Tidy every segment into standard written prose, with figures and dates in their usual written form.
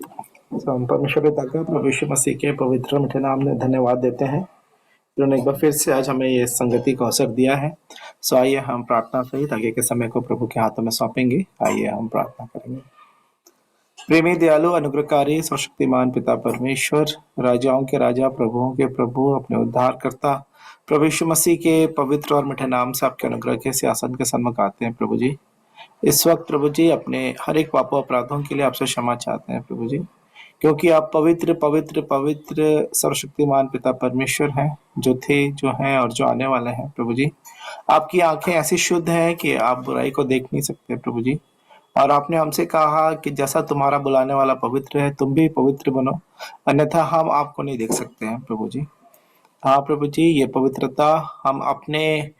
तो हम परमेश्वर पिता का प्रभु यीशु मसीह के पवित्र मीठे नाम में धन्यवाद देते हैं जिन्होंने एक बार फिर से आज हमें ये संगति का अवसर दिया है। सो आइए हम प्रार्थना सहित आगे के समय को प्रभु के हाथों में सौंपेंगे। आइए हम प्रार्थना करेंगे। प्रेमी दयालु अनुग्रहकारी सर्वशक्तिमान पिता परमेश्वर, राजाओं के राजा प्रभुओं के प्रभु, अपने उद्धारकर्ता प्रभु यीशु मसीह के पवित्र और मीठे नाम से आपके अनुग्रह के सिंहासन के सन्मुख आते हैं प्रभु जी। इस वक्त प्रभु जी अपने हर एक पापों अपराधों के लिए आपसे क्षमा चाहते हैं प्रभु जी, क्योंकि आप पवित्र पवित्र पवित्र सर्वशक्तिमान पिता परमेश्वर हैं, जो थे, जो हैं और जो आने वाले हैं प्रभु जी। आपकी आंखें ऐसी शुद्ध हैं कि आप बुराई को देख नहीं सकते प्रभु जी। और आपने हमसे कहा कि जैसा तुम्हारा बुलाने वाला पवित्र है, तुम भी पवित्र बनो, अन्यथा हम आपको नहीं देख सकते हैं प्रभु जी। हाँ प्रभु जी, ये पवित्रता हम अपने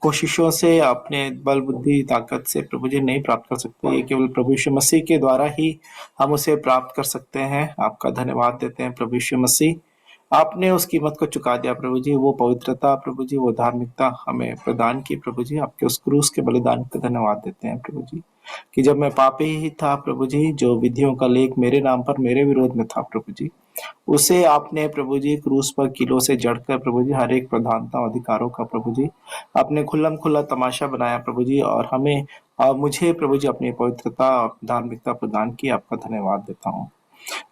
कोशिशों से, अपने बल बुद्धि ताकत से प्रभु जी नहीं प्राप्त कर सकते। ये केवल प्रभु यीशु मसीह के द्वारा ही हम उसे प्राप्त कर सकते हैं। आपका धन्यवाद देते हैं प्रभु यीशु मसीह। आपने उस कीमत को चुका दिया प्रभु जी, वो पवित्रता प्रभु जी, वो धार्मिकता हमें प्रदान की प्रभु जी। आपके उस क्रूस के बलिदान का धन्यवाद देते हैं प्रभु जी, कि जब मैं पापी ही था प्रभु जी, जो विधियों का लेख मेरे नाम पर मेरे विरोध में था प्रभु जी, उसे आपने प्रभु जी क्रूस पर किलो से जड़कर प्रभु जी हर एक प्रधानता अधिकारों का प्रभु जी आपने खुल्लम खुल्ला तमाशा बनाया प्रभु जी, और हमें मुझे प्रभु जी अपनी पवित्रता और धार्मिकता प्रदान की। आपका धन्यवाद देता हूँ।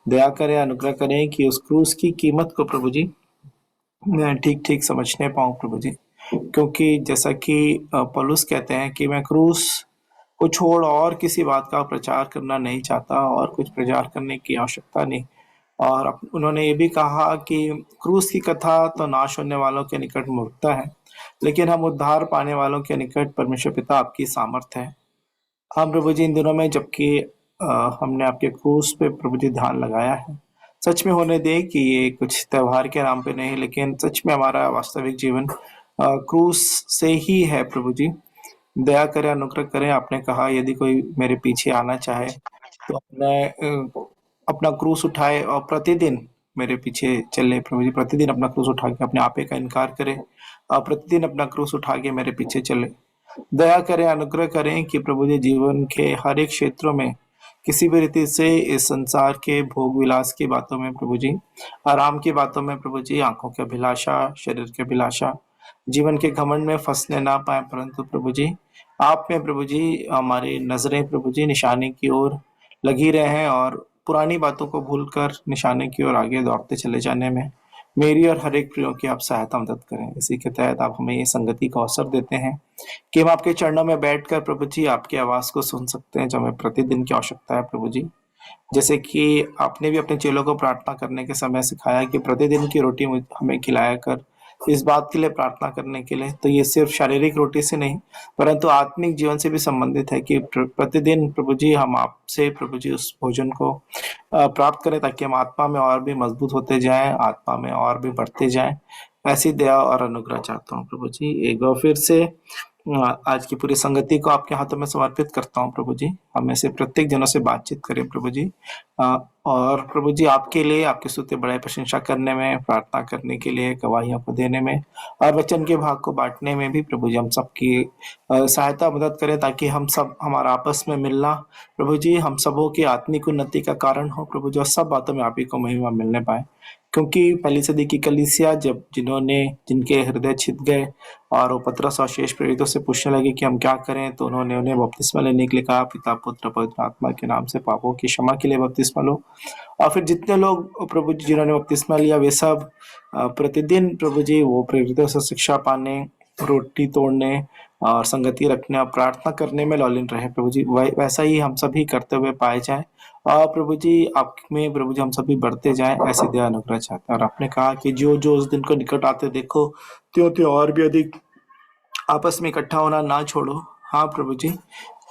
दया करें, अनुग्रह करें कि उस क्रूस की कीमत को प्रभु जी मैं ठीक ठीक समझने पाऊँ प्रभु जी, क्योंकि जैसा कि पौलुस कहते हैं कि मैं क्रूस को छोड़ और किसी बात का प्रचार करना नहीं चाहता, और कुछ प्रचार करने की आवश्यकता नहीं। और उन्होंने ये भी कहा कि क्रूस की कथा तो नाश होने वालों के निकट मूर्खता है, लेकिन हम उद्धार पाने वालों के निकट परमेश्वर पिता आपकी सामर्थ है। हाँ प्रभु जी, इन दिनों में जबकि हमने आपके क्रूस पे प्रभु जी ध्यान लगाया है, सच में होने दे कि ये कुछ त्योहार के नाम पे नहीं, लेकिन सच में हमारा वास्तविक जीवन क्रूस से ही है प्रभु जी। दया करें, अनुग्रह करें। आपने कहा यदि कोई मेरे पीछे आना चाहे तो अपना क्रूस उठाए और प्रतिदिन मेरे पीछे चले प्रभु जी। प्रतिदिन अपना क्रूस उठा के अपने आपे का इनकार करे और प्रतिदिन अपना क्रूस उठा के मेरे पीछे चले। दया करें, अनुग्रह करें कि प्रभु जी जीवन के हर एक क्षेत्रों में किसी भी रीति से इस संसार के भोग विलास की बातों में प्रभु जी, आराम की बातों में प्रभु जी, आंखों की अभिलाषा, शरीर की अभिलाषा, जीवन के घमंड में फंसने ना पाए, परंतु प्रभु जी आप में प्रभु जी हमारी नजरें प्रभु जी निशाने की ओर लगी रहे, और पुरानी बातों को भूलकर निशाने की ओर आगे दौड़ते चले जाने में मेरी और हर एक प्रियो की आप सहायता मदद करें। इसी के तहत आप हमें ये संगति का अवसर देते हैं कि हम आपके चरणों में बैठकर प्रभु जी आपकी आवाज को सुन सकते हैं, जो हमें प्रतिदिन की आवश्यकता है प्रभु जी। जैसे कि आपने भी अपने चेलों को प्रार्थना करने के समय सिखाया कि प्रतिदिन की रोटी हमें खिलाया कर, इस बात के लिए प्रार्थना करने के लिए। तो ये सिर्फ शारीरिक रोटी से नहीं, परंतु आत्मिक जीवन से भी संबंधित है कि प्रतिदिन प्रभु जी हम आपसे प्रभु जी उस भोजन को प्राप्त करें, ताकि हम आत्मा में और भी मजबूत होते जाएं, आत्मा में और भी बढ़ते जाएं। ऐसी दया और अनुग्रह चाहता हूँ प्रभु जी। एक बार फिर से आज की पूरी संगति को आपके हाथों में समर्पित करता हूँ प्रभु जी। हम में से प्रत्येक जनों से बातचीत करें प्रभु जी, और प्रभु जी आपके लिए, आपकी स्तुति बड़ाई प्रशंसा करने में, प्रार्थना करने के लिए, गवाहियों को देने में और वचन के भाग को बांटने में भी प्रभु जी हम सबकी सहायता मदद करें, ताकि हम सब, हमारा आपस में मिलना प्रभु जी हम सबों की आत्मिक उन्नति का कारण हो प्रभु जी, और सब बातों में आप ही को महिमा मिलने पाए। क्योंकि पहली सदी की कलीसिया जब जिनके हृदय छिद गए और वो पतरस और शेष प्रेरितों से पूछने लगे कि हम क्या करें, तो उन्होंने उन्हें बपतिस्मा लेने के लिए कहा, पिता पुत्र पवित्र आत्मा के नाम से पापों की क्षमा के लिए बपतिस्मा लो। और फिर जितने लोग प्रभु जी जिन्होंने बपतिस्मा लिया, वे सब प्रतिदिन प्रभु जी वो प्रेरितों से शिक्षा पाने, रोटी तोड़ने और संगति रखने और प्रार्थना करने में लौलीन रहे प्रभु जी। वैसा ही हम सभी करते हुए पाए जाए, और प्रभु जी आप में प्रभु जी हम सभी बढ़ते जाएं, ऐसी दया अनुग्रह चाहते हैं। और आपने कहा कि जो जो उस दिन को निकट आते देखो, त्यों त्यों और भी अधिक आपस में इकट्ठा होना ना छोड़ो। हाँ प्रभु जी,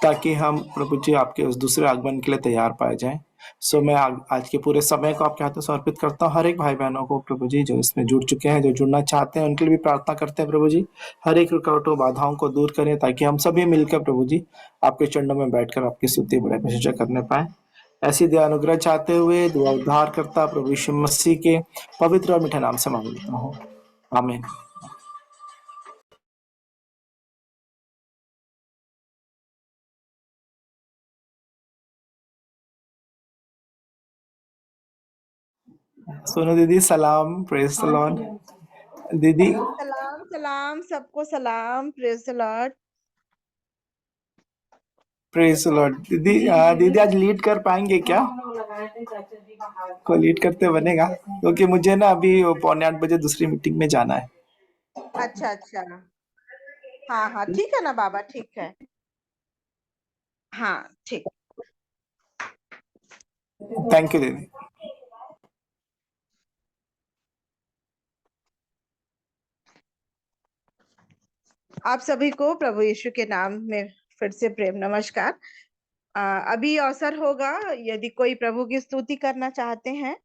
ताकि हम प्रभु जी आपके उस दूसरे आगमन के लिए तैयार पाए जाएं। सो मैं आज के पूरे समय को आपके हाथों समर्पित करता हूँ। हर एक भाई बहनों को प्रभु जी जो इसमें जुड़ चुके हैं, जो जुड़ना चाहते हैं, उनके लिए भी प्रार्थना करते हैं प्रभु जी। हर एक रुकावटों बाधाओं को दूर करें, ताकि हम सभी मिलकर प्रभु जी आपके चरणों में बैठकर आपकी स्तुति बड़े प्रशंसा करने पाए। ऐसी दया अनुग्रह चाहते हुए दुआ उद्धार करता प्रभु यीशु मसीह के पवित्र और मीठे नाम से मांग लेता हूँ। आमीन। सोनू दीदी सलाम, प्रेज द लॉर्ड। दीदी सलाम सलाम, सबको सलाम, praise the Lord. Praise the Lord. दीदी दीदी आज लीड कर पाएंगे क्या? को लीड करते बनेगा, क्योंकि मुझे ना अभी 7:45 दूसरी मीटिंग में जाना है। अच्छा अच्छा, हाँ हाँ ठीक है ना बाबा, ठीक है, हाँ ठीक। थैंक यू दीदी। आप सभी को प्रभु यीशु के नाम में फिर से प्रेम नमस्कार। अभी अवसर होगा, यदि कोई प्रभु की स्तुति करना चाहते हैं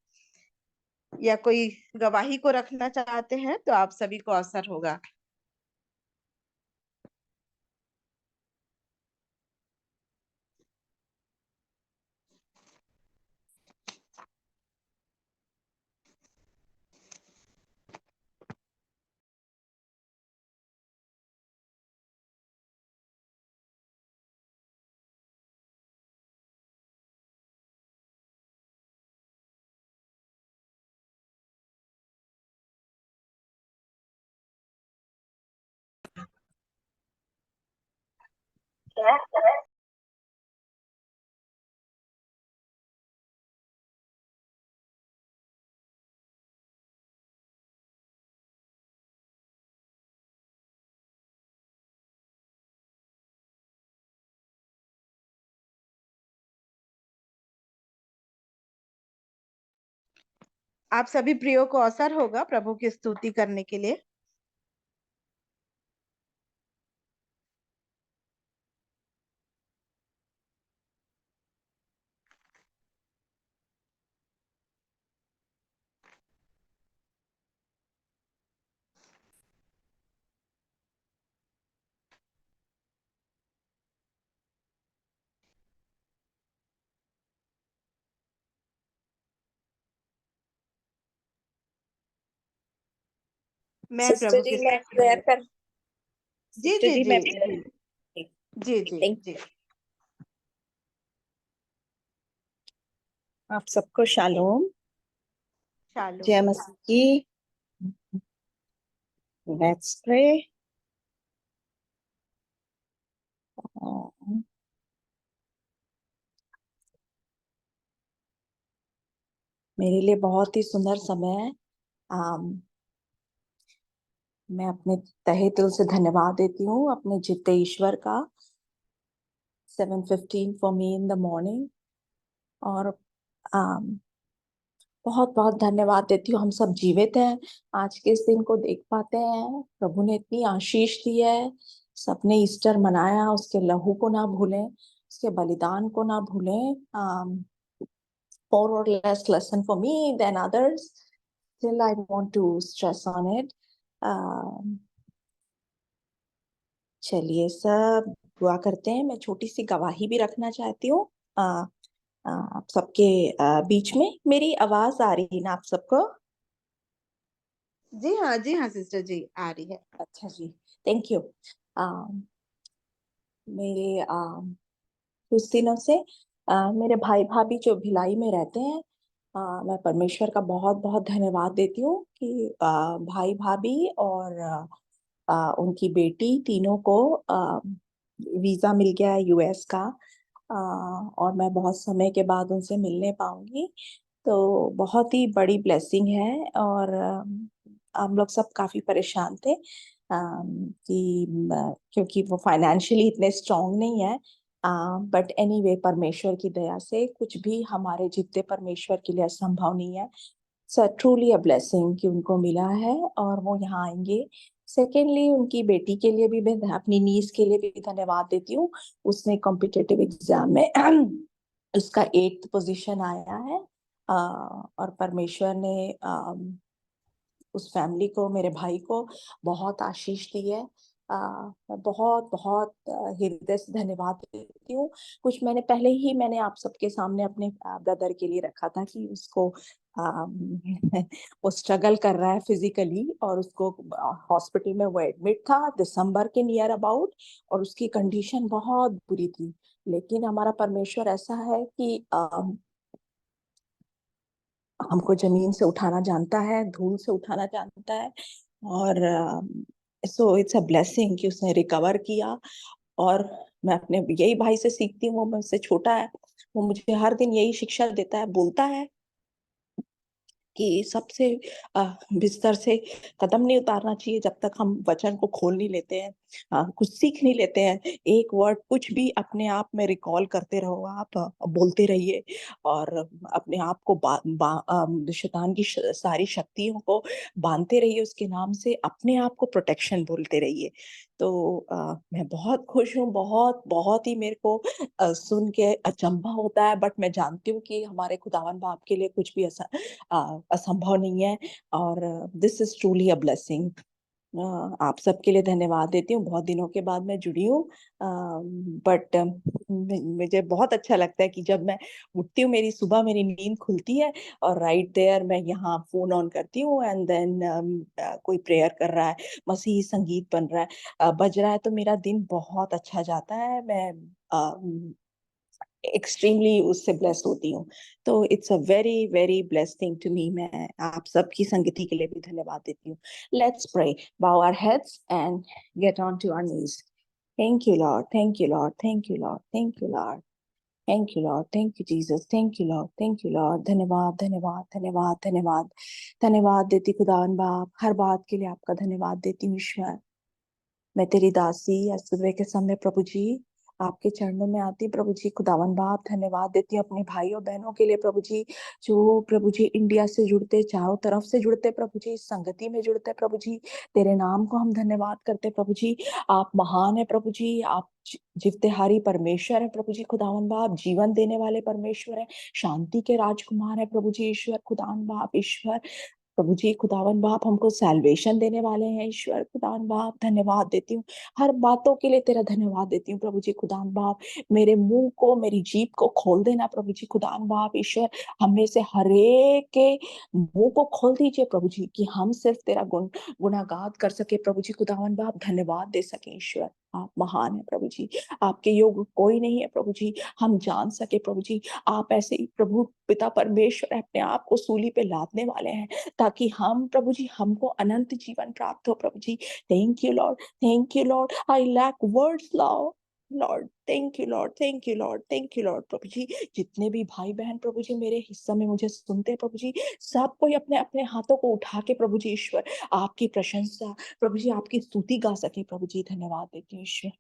या कोई गवाही को रखना चाहते हैं तो आप सभी को अवसर होगा। आप सभी प्रियो को अवसर होगा प्रभु की स्तुति करने के लिए। मैं सिस्टर प्रभु जी की मैं स्तुति प्रेयर कर जी सिस्टर जी जी जी मैं जी जी जी थैंक जी। आप सबको शालोम, शालूम। जय मसीह की। Let's pray. मेरे लिए बहुत ही सुंदर समय है। आम, मैं अपने तहे दिल से धन्यवाद देती हूँ अपने जित्ते ईश्वर का। 7:15 for me in the morning. और आम, बहुत बहुत धन्यवाद देती हूँ, हम सब जीवित हैं, आज के इस दिन को देख पाते हैं। प्रभु ने इतनी आशीष दी है। सबने ईस्टर मनाया, उसके लहू को ना भूलें, उसके बलिदान को ना भूलें। More or less lesson for me than others. Still, I want to stress on it. चलिए सब दुआ करते हैं। मैं छोटी सी गवाही भी रखना चाहती हूँ आप सबके बीच में। मेरी आवाज आ रही है ना आप सबको? जी हाँ सिस्टर जी, आ रही है। अच्छा जी, थैंक यू। मेरे कुछ दिनों से मेरे भाई भाभी जो भिलाई में रहते हैं, मैं परमेश्वर का बहुत बहुत धन्यवाद देती हूँ कि भाई भाभी और उनकी बेटी तीनों को वीजा मिल गया है यूएस का। और मैं बहुत समय के बाद उनसे मिलने पाऊंगी, तो बहुत ही बड़ी ब्लेसिंग है। और हम लोग सब काफी परेशान थे क्योंकि वो फाइनेंशियली इतने स्ट्रांग नहीं है। बट एनीवे, परमेश्वर की दया से कुछ भी हमारे जितने परमेश्वर के लिए असंभव नहीं है। सो ट्रूली अ ब्लेसिंग कि उनको मिला है और वो यहाँ आएंगे। सेकेंडली, उनकी बेटी के लिए भी मैं अपनी नीस के लिए भी धन्यवाद देती हूँ। उसने कॉम्पिटिटिव एग्जाम में उसका 8th पोजीशन आया है। और परमेश्वर ने उस फैमिली को, मेरे भाई को बहुत आशीष दी है। मैं बहुत बहुत हृदय से धन्यवाद देती हूँ। कुछ मैंने पहले ही मैंने आप सबके सामने अपने ब्रदर के लिए रखा था कि उसको वो स्ट्रगल कर रहा है फिजिकली, और उसको हॉस्पिटल में वो एडमिट था दिसंबर के नियर अबाउट, और उसकी कंडीशन बहुत बुरी थी। लेकिन हमारा परमेश्वर ऐसा है कि हमको जमीन से उठाना जानता है, धूल से उठाना जानता है। और सो इट्स अ ब्लेसिंग कि उसने रिकवर किया। और मैं अपने यही भाई से सीखती हूँ, वो मुझसे छोटा है, वो मुझे हर दिन यही शिक्षा देता है, बोलता है कि सबसे बिस्तर से कदम नहीं उतारना चाहिए जब तक हम वचन को खोल नहीं लेते हैं, कुछ सीख नहीं लेते हैं। एक वर्ड कुछ भी अपने आप में रिकॉल करते रहो, आप बोलते रहिए। और अपने आप को शैतान की सारी शक्तियों को बांधते रहिए उसके नाम से, अपने आप को प्रोटेक्शन बोलते रहिए। तो मैं बहुत खुश हूँ, बहुत बहुत ही मेरे को सुन के अचंभा होता है, बट मैं जानती हूँ कि हमारे खुदावन बाप के लिए कुछ भी ऐसा असंभव नहीं है। और this is truly a blessing. आप सबके लिए धन्यवाद देती हूँ, बहुत दिनों के बाद मैं जुड़ी हूँ। बट मुझे बहुत अच्छा लगता है कि जब मैं उठती हूँ, मेरी सुबह मेरी नींद खुलती है और राइट देयर मैं यहाँ फोन ऑन करती हूँ, एंड देन कोई प्रेयर कर रहा है, मसीही संगीत बन रहा है, बज रहा है, तो मेरा दिन बहुत अच्छा जाता है। मैं एक्सट्रीमली उससे ब्लेस्ड होती हूँ। तो it's a very very blessed thing to me. मैं आप सबकी संगति के लिए भी धन्यवाद देती हूँ। Let's pray, bow our heads and get on to our knees. Thank you, Lord. Thank you, Lord. Thank you, Lord. Thank you, Lord. Thank you, Lord. Thank you, Jesus. Thank you, Lord. Thank you, Lord. धन्यवाद, धन्यवाद, धन्यवाद, धन्यवाद। धन्यवाद देती खुदावन बाप, हर बात के लिए आपका धन्यवाद देती हूँ ईश्वर। मैं तेरी दासी आज सुबह के समय प्रभु जी आपके चरणों में आती, प्रभु जी खुदावन बाप धन्यवाद देती हूँ अपने भाइयों बहनों के लिए प्रभु जी, जो प्रभु जी इंडिया से जुड़ते, चारों तरफ से जुड़ते प्रभु जी, इस संगति में जुड़ते प्रभु जी। तेरे नाम को हम धन्यवाद करते प्रभु जी। आप महान है प्रभु जी, आप जीवतेहारी परमेश्वर है प्रभु जी खुदावन बाप, जीवन देने वाले परमेश्वर है, शांति के राजकुमार है प्रभु जी ईश्वर खुदावन बाप ईश्वर। प्रभु जी खुदावन बाप हमको सैल्वेशन देने वाले हैं ईश्वर खुदावन बाप, धन्यवाद देती हूँ। हर बातों के लिए तेरा धन्यवाद देती हूँ प्रभु जी खुदावन बाप। मेरे मुंह को, मेरी जीभ को खोल देना प्रभु जी खुदावन बाप ईश्वर। हमें से हरेक के मुंह को खोल दीजिए प्रभु जी, कि हम सिर्फ तेरा गुणागान कर सके प्रभु जी खुदावन बाप, धन्यवाद दे सके ईश्वर। आप महान है प्रभु जी, आपके योग कोई नहीं है प्रभु जी। हम जान सके प्रभु जी, आप ऐसे ही प्रभु पिता परमेश्वर अपने आप को सूली पे लादने वाले हैं, ताकि हम प्रभु जी, हमको अनंत जीवन प्राप्त हो प्रभु जी। Thank you lord, thank you lord. I lack words lord. Thank you lord, thank you lord, thank you lord प्रभु जी। जितने भी भाई बहन प्रभु जी मेरे हिस्से में मुझे सुनते हैं प्रभु जी, सब कोई अपने अपने हाथों को उठा के प्रभु जी ईश्वर आपकी प्रशंसा प्रभु जी, आपकी स्तुति गा सके प्रभु जी, धन्यवाद देती हूँ ईश्वर।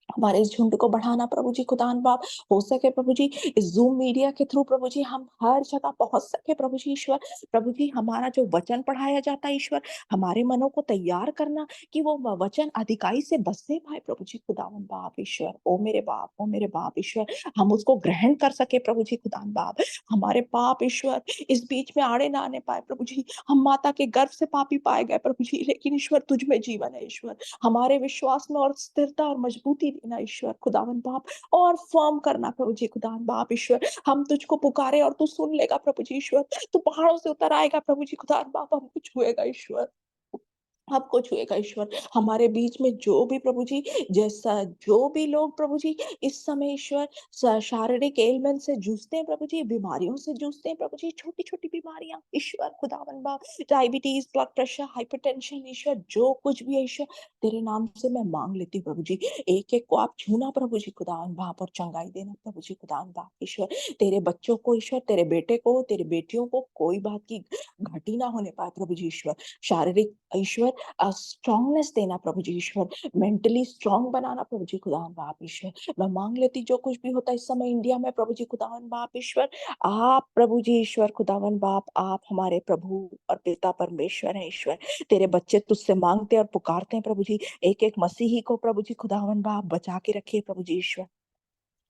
हमारे इस झुंड को बढ़ाना प्रभु जी खुदान बाप, हो सके प्रभु जी इस जूम मीडिया के थ्रू प्रभु जी हम हर जगह पहुंच सके प्रभु जी ईश्वर। प्रभु जी हमारा जो वचन पढ़ाया जाता है ईश्वर, हमारे मनों को तैयार करना कि वो वचन अधिकाई से बसने पाए प्रभु जी खुदावन बाप ईश्वर। ओ मेरे बाप, ओ मेरे बाप ईश्वर, हम उसको ग्रहण कर सके प्रभु जी खुदान बाप। हमारे पाप ईश्वर इस बीच में आड़े ना आने पाए प्रभु जी। हम माता के गर्भ से पापी पाए गए प्रभु जी, लेकिन ईश्वर तुझ में जीवन है ईश्वर। हमारे विश्वास में और स्थिरता और मजबूती देना ईश्वर खुदावन बाप, और फर्म करना प्रभु जी खुदावन बाप ईश्वर। हम तुझको पुकारे और तू सुन लेगा प्रभु जी ईश्वर। तू पहाड़ों से उतर आएगा प्रभु जी खुदावन बाप, हमको छुएगा ईश्वर, आपको छुएगा ईश्वर। हमारे बीच में जो भी प्रभु जी, जैसा जो भी लोग प्रभु जी इस समय ईश्वर शारीरिक एलिमेंट से जूझते हैं प्रभु जी, बीमारियों से जूझते हैं प्रभु जी, छोटी छोटी बीमारियां ईश्वर खुदावन बाप, डायबिटीज, ब्लड प्रेशर, हाइपरटेंशन ईश्वर, जो कुछ भी है ईश्वर, तेरे नाम से मैं मांग लेती हूँ प्रभु जी। एक एक को आप छूना प्रभु जी खुदावन बाप, और चंगाई देना प्रभु जी खुदावन बाप ईश्वर। तेरे बच्चों को ईश्वर, तेरे बेटे को, तेरे बेटियों को कोई बात की घटी ना होने पाए प्रभु जी ईश्वर। शारीरिक ईश्वर स्ट्रांगनेस देना प्रभु जी ईश्वर, मेंटली स्ट्रांग बनाना प्रभु जी खुदावन बाप ईश्वर। मैं मांग लेती जो कुछ भी होता है इस समय इंडिया में प्रभु जी खुदावन बाप ईश्वर, आप प्रभु जी ईश्वर खुदावन बाप, आप हमारे प्रभु और पिता परमेश्वर है ईश्वर। तेरे बच्चे तुझसे मांगते और पुकारते हैं प्रभु जी, एक एक मसीही को प्रभु जी खुदावन बाप बचा के रखिए प्रभु जी ईश्वर।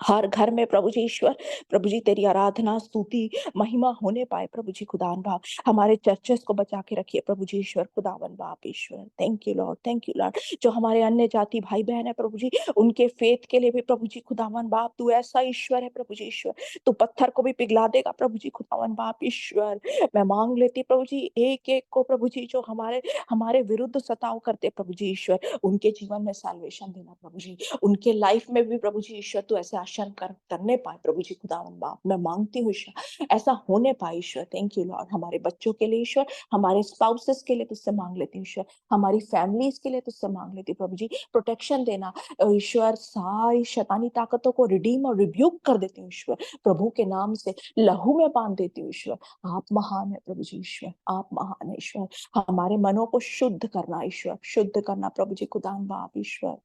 हर घर में प्रभु जी ईश्वर, प्रभु जी तेरी आराधना स्तुति महिमा होने पाए प्रभु जी खुदावन बाप। हमारे चर्चेस को बचा के रखिए प्रभु जी ईश्वर खुदावन बाप ईश्वर। Thank you lord, thank you lord. जो हमारे अन्य जाति भाई बहन है प्रभु जी, उनके फेथ के लिए भी प्रभु जी खुदावन बाप, तू ऐसा ईश्वर है प्रभु जी ईश्वर, तू पत्थर को भी पिघला देगा प्रभु जी खुदावन बाप ईश्वर। मैं मांग लेती प्रभु जी एक एक को प्रभु जी, जो हमारे हमारे विरुद्ध सताव करते प्रभु जी ईश्वर, उनके जीवन में सैल्वेशन देना प्रभु जी, उनके लाइफ में भी प्रभु जी ईश्वर तू ऐसे दर्शन करने पाए प्रभु जी खुदावन बाप, मैं मांगती हूँ ईश्वर ऐसा होने पाए ईश्वर। थैंक यू लॉर्ड, हमारे बच्चों के लिए ईश्वर, हमारे स्पाउसेस के लिए तुझसे मांग लेती हूँ ईश्वर, हमारी फैमिलीज के लिए तुझसे मांग लेती हूँ प्रभु जी, प्रोटेक्शन देना ईश्वर, सारी शैतानी ताकतों को रिडीम और रिब्यूक कर देती हूँ ईश्वर, प्रभु के नाम से लहू में बांध देती हूँ ईश्वर। आप महान है प्रभु जी ईश्वर, आप महान है ईश्वर। हमारे मनों को शुद्ध करना ईश्वर, शुद्ध करना प्रभु जी खुदान बाप ईश्वर,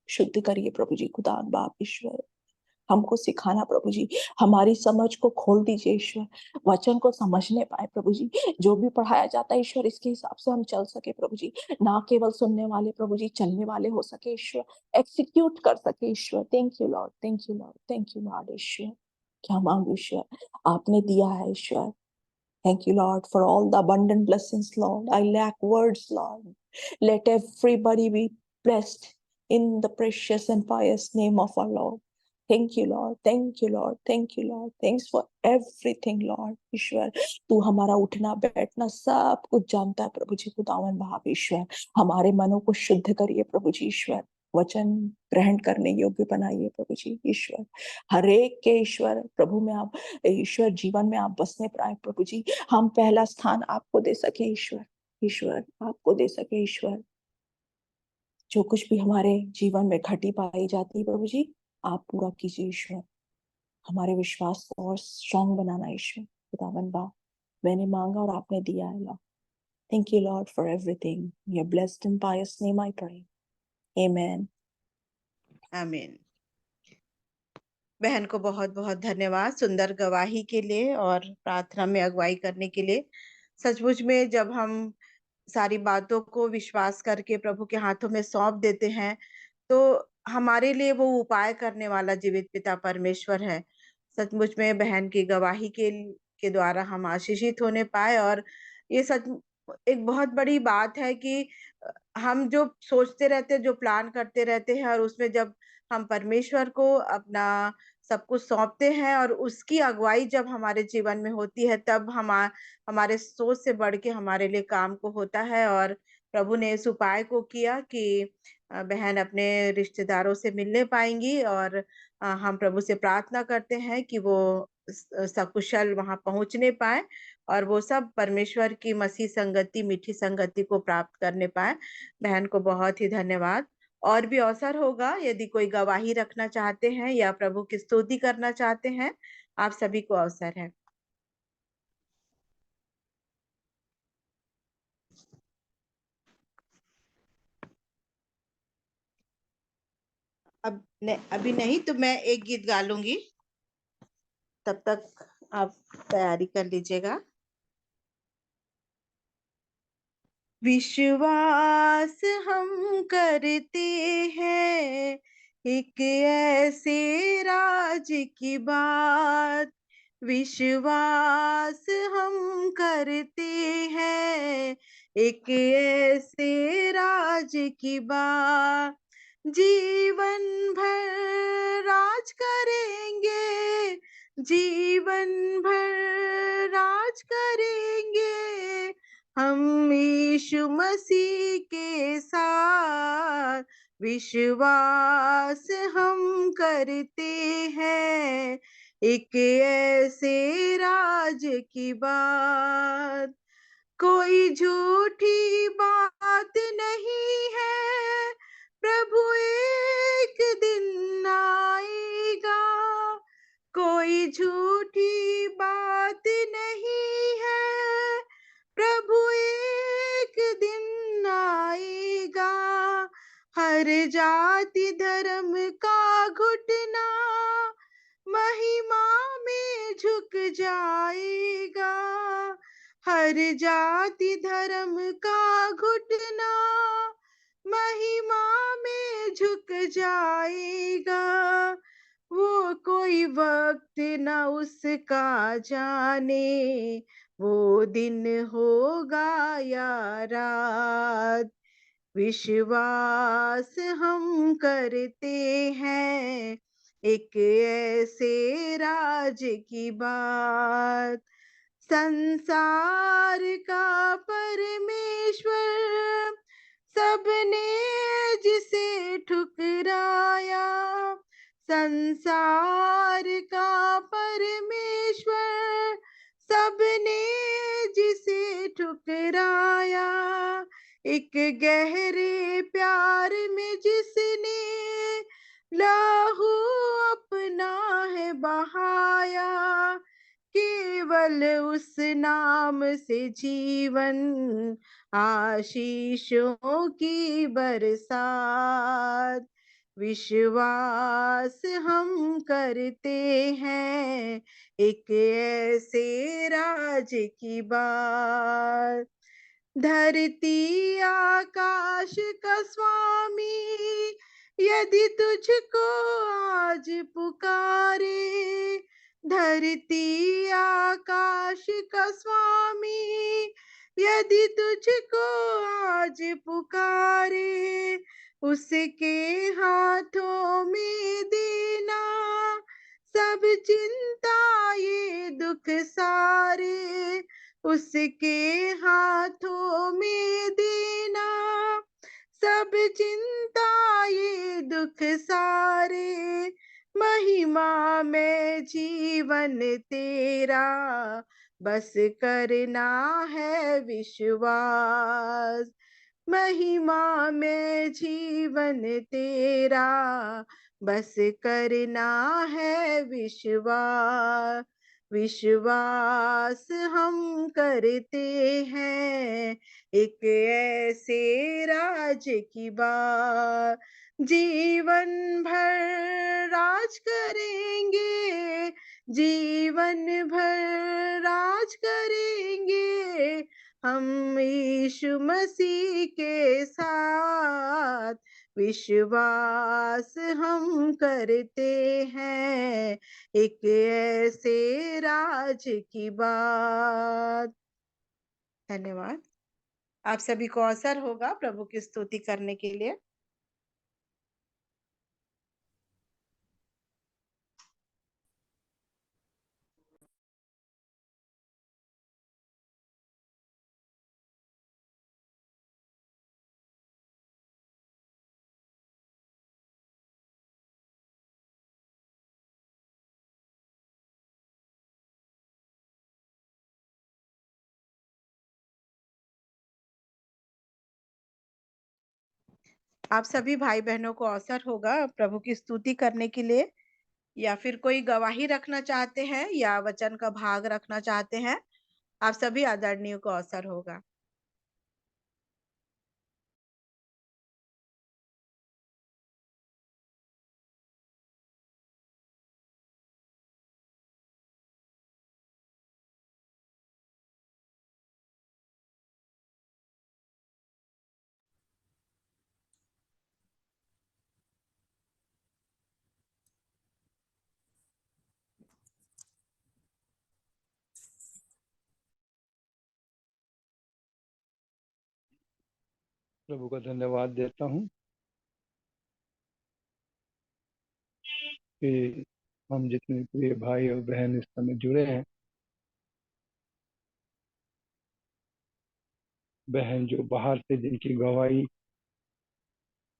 शुद्ध करिए प्रभु जी खुदान बाप ईश्वर, हमको सिखाना प्रभु जी, हमारी समझ को खोल दीजिए ईश्वर, वचन को समझने पाए प्रभु जी, जो भी पढ़ाया जाता है ईश्वर इसके हिसाब से हम चल सके प्रभु जी, ना केवल सुनने वाले प्रभु जी, चलने वाले हो सके ईश्वर, एक्सिक्यूट कर सके ईश्वर। Thank you lord, thank you lord, thank you lord ईश्वर। क्या मांगू ईश्वर, आपने दिया है ईश्वर। Thank you, Lord, for all the abundant blessings, Lord. I lack words, Lord. Let everybody be blessed in the precious and pious name of our Lord. Thank you, Lord. Thank you, Lord. Thank you, Lord. Thanks for everything, Lord. ईश्वर, तू हमारा उठना बैठना सब कुछ जानता है प्रभु जी खुदावन बाप ईश्वर। हमारे मनों को शुद्ध करिए प्रभु जी ईश्वर, वचन ग्रहण करने योग्य बनाइए प्रभु जी ईश्वर। हर एक के ईश्वर प्रभु में आप ईश्वर जीवन में आप बसने पाए प्रभु जी, हम पहला स्थान आपको दे सके ईश्वर, ईश्वर आपको दे सके ईश्वर। जो कुछ भी हमारे जीवन में घटी पाई जाती है प्रभु जी, आप पूरा कीजिए ईश्वर, हमारे विश्वास को और स्ट्रॉन्ग बनाना ईश्वर खुदावन बा। मैंने मांगा और आपने दिया है lord. Thank you lord for everything, your blessed and pious name I pray, amen. आमीन। बहन को बहुत बहुत धन्यवाद सुंदर गवाही के लिए और प्रार्थना में अगुवाई करने के लिए। सचमुच में जब हम सारी बातों को विश्वास करके प्रभु के हाथों में सौंप देते हैं, तो हमारे लिए वो उपाय करने वाला जीवित पिता परमेश्वर है। सचमुच में बहन की गवाही के द्वारा हम आशीषित होने पाए, और ये सच एक बहुत बड़ी बात है कि हम जो सोचते रहते हैं, जो प्लान करते रहते हैं, और उसमें जब हम परमेश्वर को अपना सब कुछ सौंपते हैं और उसकी अगुवाई जब हमारे जीवन में होती है, तब हमारे सोच से बढ़ के हमारे लिए काम को होता है। और प्रभु ने इस उपाय को किया कि बहन अपने रिश्तेदारों से मिलने पाएंगी, और हम प्रभु से प्रार्थना करते हैं कि वो सकुशल वहां पहुंचने पाए और वो सब परमेश्वर की मसीह संगति, मीठी संगति को प्राप्त करने पाए। बहन को बहुत ही धन्यवाद। और भी अवसर होगा, यदि कोई गवाही रखना चाहते हैं या प्रभु की स्तुति करना चाहते हैं, आप सभी को अवसर है। अभी नहीं तो मैं एक गीत गा लूंगी, तब तक आप तैयारी कर लीजिएगा। विश्वास हम करते हैं एक ऐसे राज की बात, विश्वास हम करते हैं एक ऐसे राज की बात, जीवन भर राज करेंगे, जीवन भर राज करेंगे हम यीशु मसीह के साथ, विश्वास हम करते हैं एक ऐसे राज की बात, कोई झूठी बात नहीं है, प्रभु एक दिन आएगा, कोई झूठी बात नहीं है, प्रभु एक दिन आएगा, हर जाति धर्म का घुटना महिमा में झुक जाएगा, हर जाति धर्म का घुटना महिमा में झुक जाएगा, वो कोई वक्त न उसका जाने, वो दिन होगा या रात, विश्वास हम करते हैं एक ऐसे राज की बात, संसार का परमेश्वर सबने जिसे ठुकराया, संसार का परमेश्वर, सबने जिसे ठुकराया, एक गहरे प्यार में जिसने लहू अपना है बहाया, केवल उस नाम से जीवन आशीषों की बरसात। विश्वास हम करते हैं एक ऐसे राज की बात, धरती आकाश का स्वामी यदि तुझको आज पुकारे, धरती आकाश का स्वामी यदि तुझको आज पुकारे, उसके हाथों में देना सब चिंता ये दुख सारे, उसके हाथों में देना सब चिंता ये दुख सारे। महिमा में जीवन तेरा बस करना है विश्वास, महिमा में जीवन तेरा बस करना है विश्वास। विश्वास हम करते हैं एक ऐसे राज की बात, जीवन भर राज करेंगे, जीवन भर राज करेंगे हम यीशु मसीह के साथ। विश्वास हम करते हैं एक ऐसे राज की बात। धन्यवाद। आप सभी को अवसर होगा प्रभु की स्तुति करने के लिए। आप सभी भाई बहनों को अवसर होगा प्रभु की स्तुति करने के लिए, या फिर कोई गवाही रखना चाहते हैं या वचन का भाग रखना चाहते हैं, आप सभी आदरणीय को अवसर होगा। प्रभु का धन्यवाद देता हूँ कि हम जितने प्रिय भाई और बहन इस समय जुड़े हैं, बहन जो बाहर से जिनकी गवाही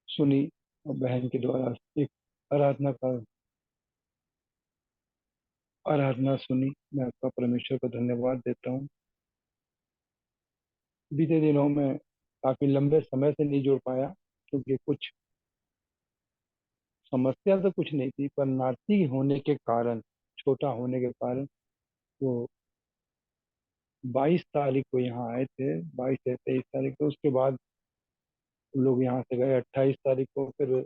सुनी और बहन के द्वारा एक आराधना सुनी, मैं आपका परमेश्वर को धन्यवाद देता हूँ। बीते दिनों में काफी लंबे समय से नहीं जुड़ पाया क्योंकि कुछ समस्या तो कुछ नहीं थी, पर नाती होने के कारण, छोटा होने के कारण वो 22 तारीख को यहाँ आए थे, 22 से 23 तारीख को। उसके बाद लोग यहाँ से गए 28 तारीख को। फिर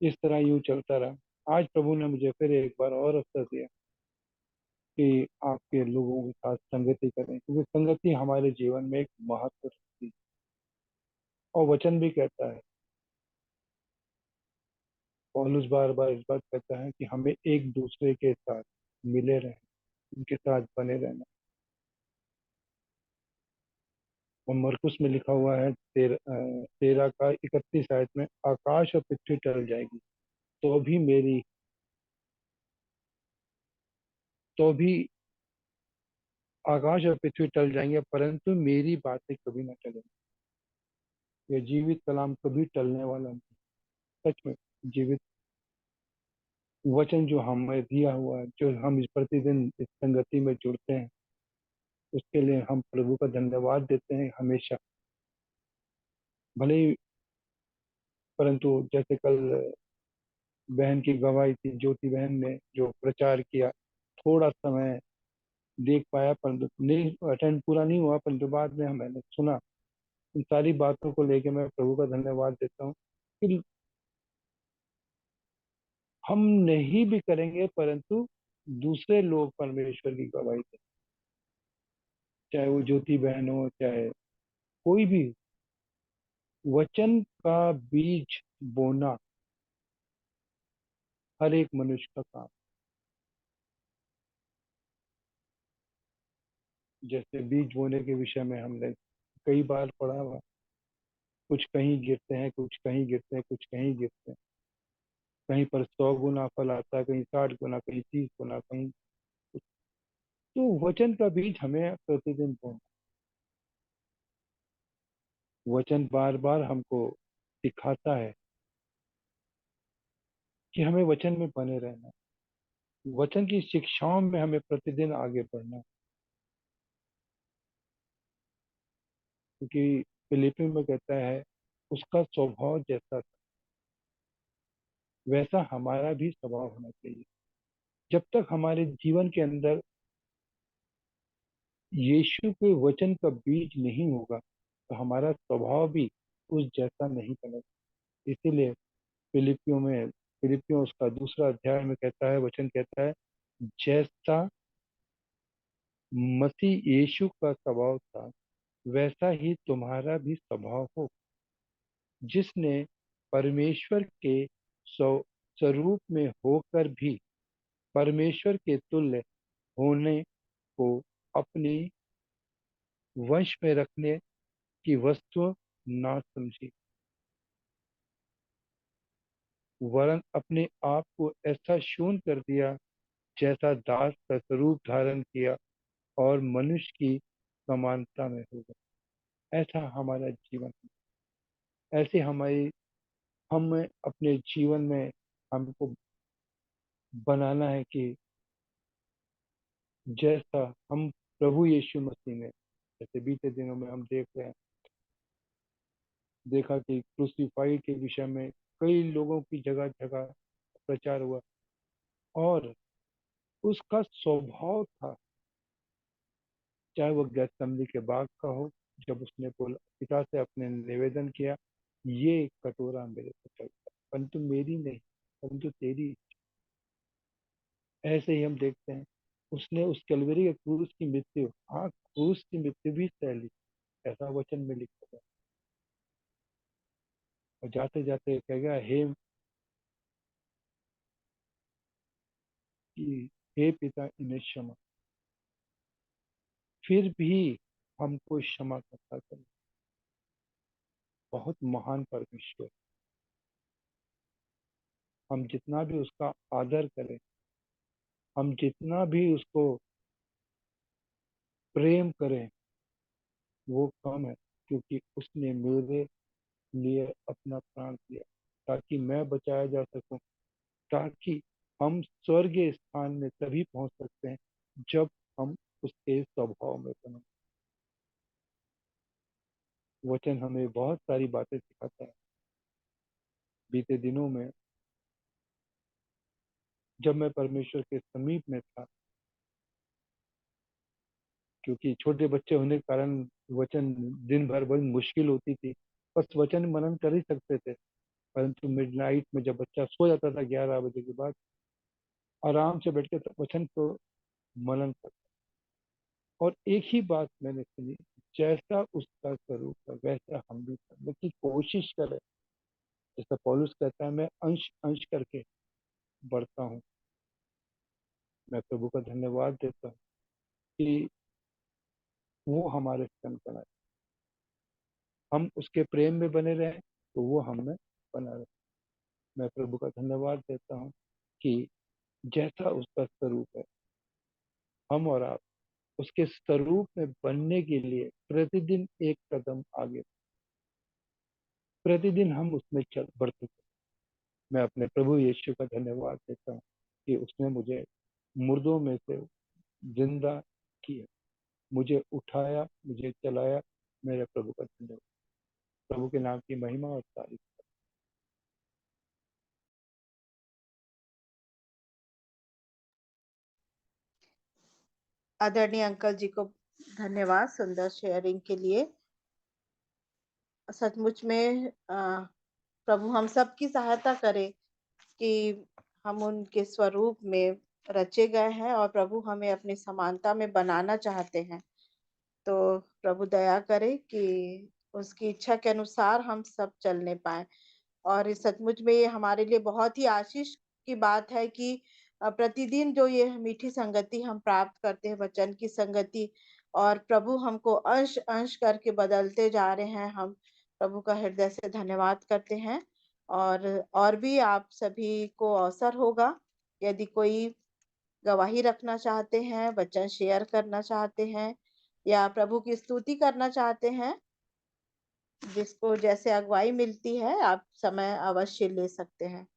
इस तरह यूं चलता रहा। आज प्रभु ने मुझे फिर एक बार और अवसर दिया कि आपके लोगों के साथ संगति करें, क्योंकि संगति हमारे जीवन में एक महत्व रखती है। और वचन भी कहता है, पौलुस बार बार इस बात कहता है कि हमें एक दूसरे के साथ मिले रहें, उनके साथ बने रहना। और मरकुस में लिखा हुआ है 13 का 31 आयत में, आकाश और पृथ्वी टल जाएगी तो भी मेरी तो भी आकाश और पृथ्वी टल जाएंगे परंतु मेरी बातें कभी ना टलेंगी। यह जीवित कलाम कभी टलने वाला नहीं, सच में जीवित वचन जो हमें दिया हुआ है, जो हम इस प्रतिदिन इस संगति में जुड़ते हैं, उसके लिए हम प्रभु का धन्यवाद देते हैं हमेशा। भले ही, परंतु जैसे कल बहन की गवाही थी, ज्योति बहन ने जो प्रचार किया, थोड़ा समय देख पाया परंतु नहीं, अटेंड पूरा नहीं हुआ, परंतु बाद में मैंने सुना। इन सारी बातों को लेके मैं प्रभु का धन्यवाद देता हूँ कि हम नहीं भी करेंगे परंतु दूसरे लोग परमेश्वर की गवाही दें, चाहे वो ज्योति बहन हो, चाहे कोई भी। वचन का बीज बोना हर एक मनुष्य का काम। जैसे बीज बोने के विषय में हमने कई बार पढ़ा हुआ, कुछ कहीं गिरते हैं, कुछ कहीं गिरते हैं, कुछ कहीं गिरते हैं। कहीं पर 100 गुना फल आता है, कहीं 60 गुना, कहीं 30 गुना, कहीं। तो वचन का बीज हमें प्रतिदिन बोना। वचन बार बार हमको सिखाता है कि हमें वचन में बने रहना है। वचन की शिक्षाओं में हमें प्रतिदिन आगे बढ़ना है। क्योंकि फिलिपी में कहता है उसका स्वभाव जैसा था वैसा हमारा भी स्वभाव होना चाहिए। जब तक हमारे जीवन के अंदर यीशु के वचन का बीज नहीं होगा तो हमारा स्वभाव भी उस जैसा नहीं बनेगा। इसीलिए फिलिपियों उसका दूसरा अध्याय में कहता है, वचन कहता है, जैसा मसीह यीशु का स्वभाव था वैसा ही तुम्हारा भी स्वभाव हो। जिसने परमेश्वर के स्वरूप में होकर भी परमेश्वर के तुल्य होने को अपनी वश में रखने की वस्तु ना समझी, वरन अपने आप को ऐसा शून्य कर दिया जैसा दास का स्वरूप धारण किया और मनुष्य की समानता में हो गया। ऐसा हमारा जीवन है। ऐसे हमारी हम अपने जीवन में हमको बनाना है कि जैसा हम प्रभु यीशु मसीह ने, जैसे बीते दिनों में हम देख रहे हैं, देखा कि क्रूसीफाई के विषय में कई लोगों की जगह जगह प्रचार हुआ और उसका स्वभाव था, चाहे वो गेत्समनी के बाग का हो, जब उसने बोला, पिता से अपने निवेदन किया, ये कटोरा मेरे से चलता है परंतु मेरी नहीं परंतु तेरी। ऐसे ही हम देखते हैं उसने उस कलवरी के क्रूस की मृत्यु, हाँ क्रूस की मृत्यु भी सह ली, ऐसा वचन में लिखा है। और जाते जाते कह गया, हे पिता इन्हें क्षमा, फिर भी हमको क्षमा करता चले। बहुत महान परमेश्वर। हम जितना भी उसका आदर करें, हम जितना भी उसको प्रेम करें, वो कम है, क्योंकि उसने मेरे लिए अपना प्राण दिया ताकि मैं बचाया जा सकूं, ताकि हम स्वर्गीय स्थान में तभी पहुंच सकते हैं जब हम उसके स्वभाव में बने। वचन हमें बहुत सारी बातें सिखाता है। बीते दिनों में जब मैं परमेश्वर के समीप में था, क्योंकि छोटे बच्चे होने के कारण वचन दिन भर बड़ी मुश्किल होती थी, बस वचन मनन कर ही सकते थे। परंतु मिडनाइट में जब बच्चा सो जाता था 11 बजे के बाद, आराम से बैठ के वचन को मनन कर। और एक ही बात मैंने सुनी, जैसा उसका स्वरूप है वैसा हम भी करने की कोशिश करें। जैसा पौलुस कहता है, मैं अंश अंश करके बढ़ता हूँ। मैं प्रभु का धन्यवाद देता हूँ कि वो हमारे संग बनाए, हम उसके प्रेम में बने रहें तो वो हम में बना रहे। मैं प्रभु का धन्यवाद देता हूँ कि जैसा उसका स्वरूप है, हम और आप उसके स्वरूप में बनने के लिए प्रतिदिन एक कदम आगे, प्रतिदिन हम उसमें चल बढ़ते हैं। मैं अपने प्रभु यीशु का धन्यवाद देता हूँ कि उसने मुझे मुर्दों में से जिंदा किया, मुझे उठाया, मुझे चलाया। मेरे प्रभु का धन्यवाद। प्रभु के नाम की महिमा और तारीफ। आदरणीय अंकल जी को धन्यवाद सुंदर शेयरिंग के लिए। सचमुच में प्रभु हम सब की सहायता करे कि हम उनके स्वरूप में रचे गए हैं और प्रभु हमें अपनी समानता में बनाना चाहते हैं। तो प्रभु दया करे कि उसकी इच्छा के अनुसार हम सब चलने पाए। और इस सचमुच में ये हमारे लिए बहुत ही आशीष की बात है कि प्रतिदिन जो ये मीठी संगति हम प्राप्त करते हैं, वचन की संगति, और प्रभु हमको अंश अंश करके बदलते जा रहे हैं। हम प्रभु का हृदय से धन्यवाद करते हैं। और भी आप सभी को अवसर होगा, यदि कोई गवाही रखना चाहते हैं, वचन शेयर करना चाहते हैं या प्रभु की स्तुति करना चाहते हैं, जिसको जैसे अगुवाई मिलती है, आप समय अवश्य ले सकते हैं।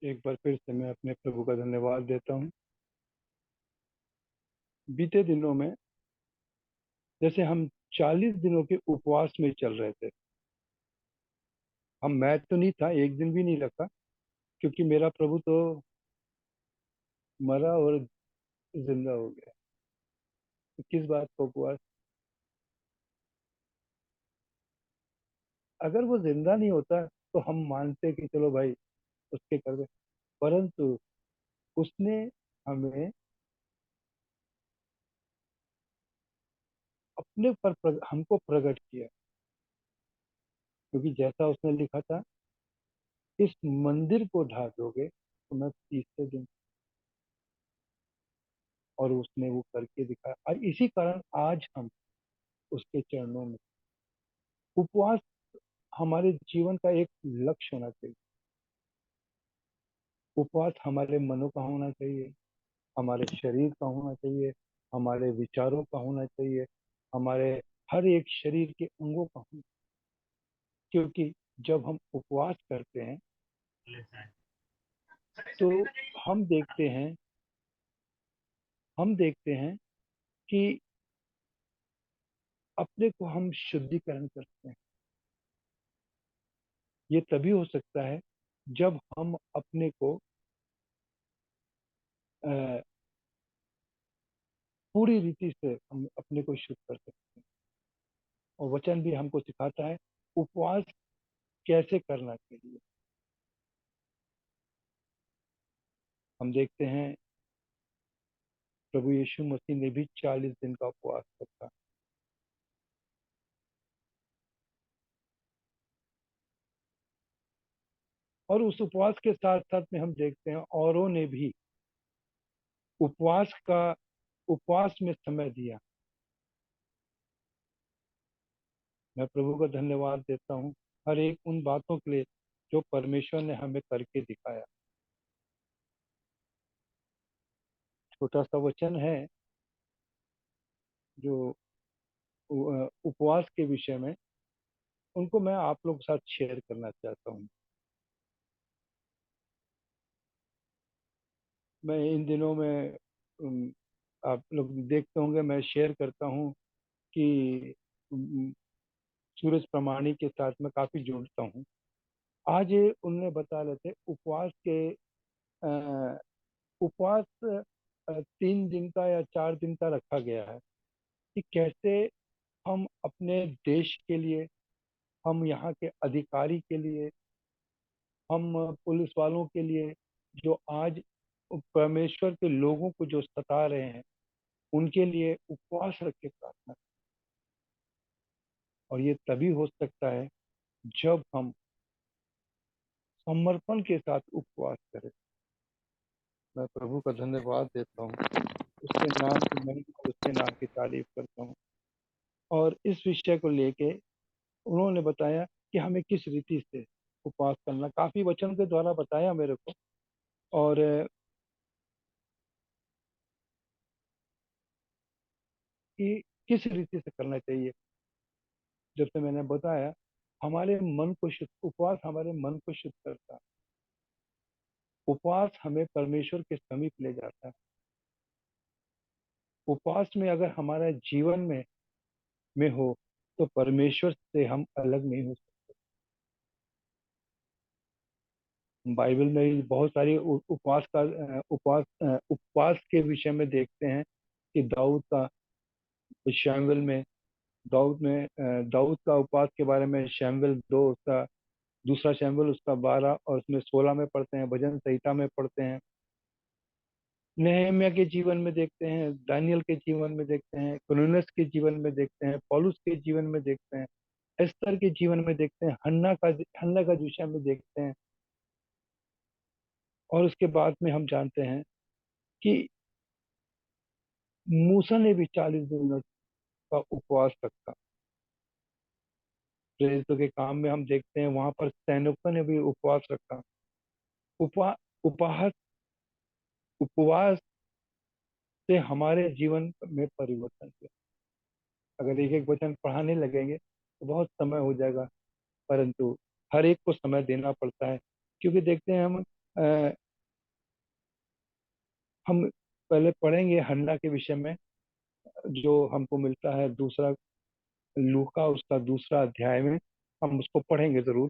एक बार फिर से मैं अपने प्रभु का धन्यवाद देता हूँ। बीते दिनों में जैसे हम 40 दिनों के उपवास में चल रहे थे। मैं तो नहीं था, एक दिन भी नहीं रखा, क्योंकि मेरा प्रभु तो मरा और जिंदा हो गया। तो किस बात का उपवास? अगर वो जिंदा नहीं होता तो हम मानते कि चलो भाई उसके कर दे, परंतु उसने हमें हमको प्रकट किया, क्योंकि जैसा उसने लिखा था, इस मंदिर को ढा दोगे तो मैं तीसरे दिन। और उसने वो करके दिखाया, और इसी कारण आज हम उसके चरणों में। उपवास हमारे जीवन का एक लक्ष्य होना चाहिए। उपवास हमारे मनों का होना चाहिए, हमारे शरीर का होना चाहिए, हमारे विचारों का होना चाहिए, हमारे हर एक शरीर के अंगों का होना। क्योंकि जब हम उपवास करते हैं तो हम देखते हैं हम देखते हैं कि अपने को हम शुद्धिकरण करते हैं। ये तभी हो सकता है जब हम अपने को अ, पूरी रीति से हम अपने को शुद्ध कर सकते हैं। और वचन भी हमको सिखाता है उपवास कैसे करना चाहिए। हम देखते हैं प्रभु यीशु मसीह ने भी 40 दिन का उपवास रखा। और उस उपवास के साथ साथ में हम देखते हैं औरों ने भी उपवास में समय दिया। मैं प्रभु का धन्यवाद देता हूँ हर एक उन बातों के लिए जो परमेश्वर ने हमें करके दिखाया। छोटा सा वचन है जो उपवास के विषय में उनको मैं आप लोग के साथ शेयर करना चाहता हूँ। मैं इन दिनों में आप लोग देखते होंगे मैं शेयर करता हूँ कि सूरज प्रमाणी के साथ मैं काफ़ी जुड़ता हूँ। आज उन्होंने बता रहे थे अ, उपवास 3 दिन का या 4 दिन का रखा गया है कि कैसे हम अपने देश के लिए, हम यहाँ के अधिकारी के लिए, हम पुलिस वालों के लिए जो आज परमेश्वर के लोगों को जो सता रहे हैं उनके लिए उपवास रख के प्रार्थना। और ये तभी हो सकता है जब हम समर्पण के साथ उपवास करें। मैं प्रभु का धन्यवाद देता हूँ, उसके नाम की महिमा, उसके नाम की तारीफ करता हूँ। और इस विषय को लेके उन्होंने बताया कि हमें किस रीति से उपवास करना, काफी वचन के द्वारा बताया मेरे को। और कि किस रीति से करना चाहिए, जब से मैंने बताया हमारे मन को शुद्ध, उपवास हमारे मन को शुद्ध करता है। उपवास हमें परमेश्वर के समीप ले जाता है। उपवास में अगर हमारा जीवन में हो तो परमेश्वर से हम अलग नहीं हो सकते। बाइबल में भी बहुत सारी उपवास के विषय में देखते हैं कि शमूएल में दाऊद का उपवास के बारे में शमूएल 2 उसका दूसरा शमूएल उसका 12 और उसमें 16 में पढ़ते हैं, भजन संहिता में पढ़ते हैं, नेहम्याह के जीवन में देखते हैं, दानियल के जीवन में देखते हैं, कुरनेलियुस के जीवन में देखते हैं, पौलुस के जीवन में देखते हैं, एस्तर के जीवन में देखते हैं, हन्ना का विषय में देखते हैं। और उसके बाद में हम जानते हैं कि मूसा ने भी 40 दिन का उपवास रखा। प्रेरितों के काम में हम देखते हैं वहां पर सैनिकों ने भी उपवास रखा। उपवा उपवास उपवास से हमारे जीवन में परिवर्तन किया। अगर एक एक वचन पढ़ाने लगेंगे तो बहुत समय हो जाएगा, परंतु हर एक को समय देना पड़ता है। क्योंकि देखते हैं हम पहले पढ़ेंगे हन्ना के विषय में, जो हमको मिलता है दूसरा लूका उसका दूसरा अध्याय में, हम उसको पढ़ेंगे जरूर।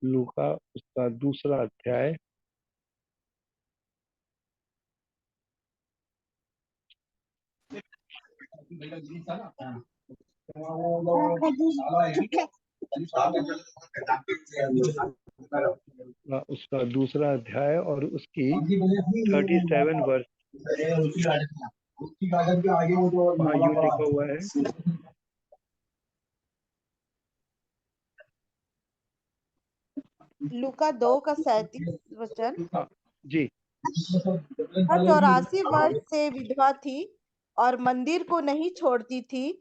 लूका उसका दूसरा अध्याय उसका दूसरा अध्याय और उसकी 37 वर्ष वहाँ यूं लिखा हुआ है। लूका 2 का 37 वचन। हाँ जी। वह 84 वर्ष से विधवा थी और मंदिर को नहीं छोड़ती थी,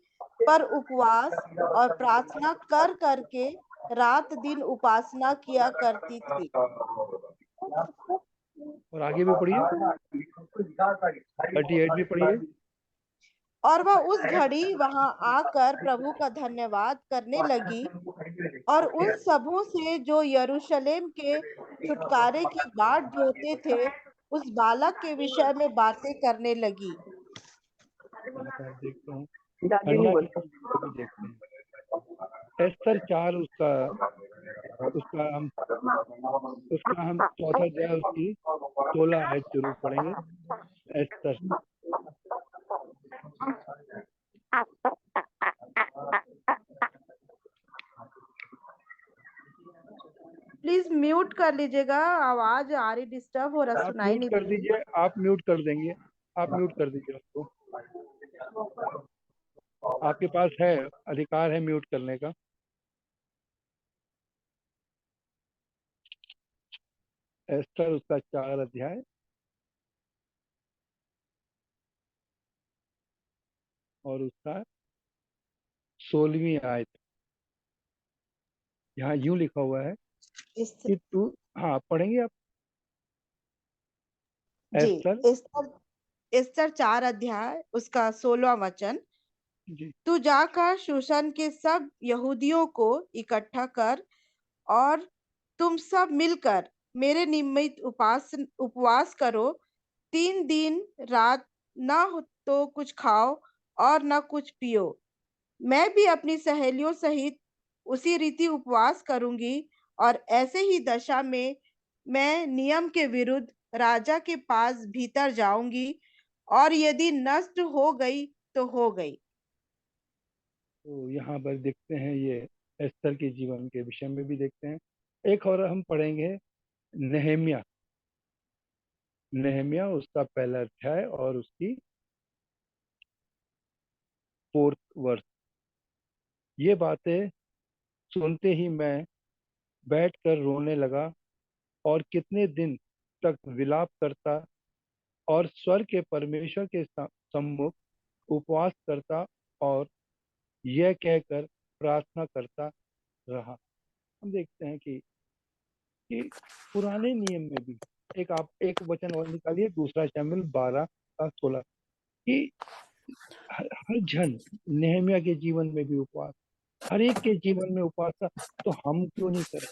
पर उपवास और प्रार्थना कर करके रात दिन उपासना किया करती थी। और आगे भी पढ़िए, 38 भी पढ़िए। और वह उस घड़ी वहां आकर प्रभु का धन्यवाद करने लगी और उन सबों से जो यरूशलेम के छुटकारे की बाट जोहते थे उस बालक के विषय में बातें करने लगी। आप देखते हैं हन्ना के जीवन को भी देखते हैं। एस्तर 4 उसका हम चौथा अध्याय उसकी 16 आयत जरूर पढ़ेंगे। एस्तर प्लीज म्यूट कर लीजिएगा, आवाज आ रही, डिस्टर्ब हो रहा, आप सुनाई म्यूट नहीं कर दे रही। दीजिए, आप म्यूट कर देंगे, आप म्यूट कर दीजिए उसको। आपके पास है अधिकार है म्यूट करने का। एस्तर उसका 4 अध्याय और उसका 16वीं आयत। यहाँ यूं लिखा हुआ है कि तू, हाँ पढ़ेंगे आप। जी, एस्तर एस्तर 4 अध्याय उसका 16वां वचन। जी। तू जाकर शूशन के सब यहूदियों को इकट्ठा कर और तुम सब मिलकर मेरे निमित्त उपवास करो। 3 दिन रात ना हो तो कुछ खाओ और ना कुछ पियो। मैं भी अपनी सहेलियों सहित उसी रीति उपवास करूंगी और ऐसे ही दशा में मैं नियम के विरुद्ध राजा के पास भीतर जाऊंगी और यदि नष्ट हो गई तो हो गई। तो यहाँ पर देखते हैं ये एस्तर के जीवन के विषय में भी देखते हैं। एक और हम पढ़ेंगे नहम्या। नहम्या उसका पहला अध्याय और उसकी 4th वर्ष। ये बातें सुनते ही मैं बैठकर रोने लगा और कितने दिन तक विलाप करता और स्वर के परमेश्वर के सम्मुख उपवास करता और यह कहकर प्रार्थना करता रहा। हम देखते हैं कि पुराने नियम में भी आप एक वचन और निकालिए, दूसरा शमूएल 12:16, कि हर जन नेहमिया के जीवन में भी उपवास, हर एक के जीवन में उपवास था, तो हम क्यों नहीं करें?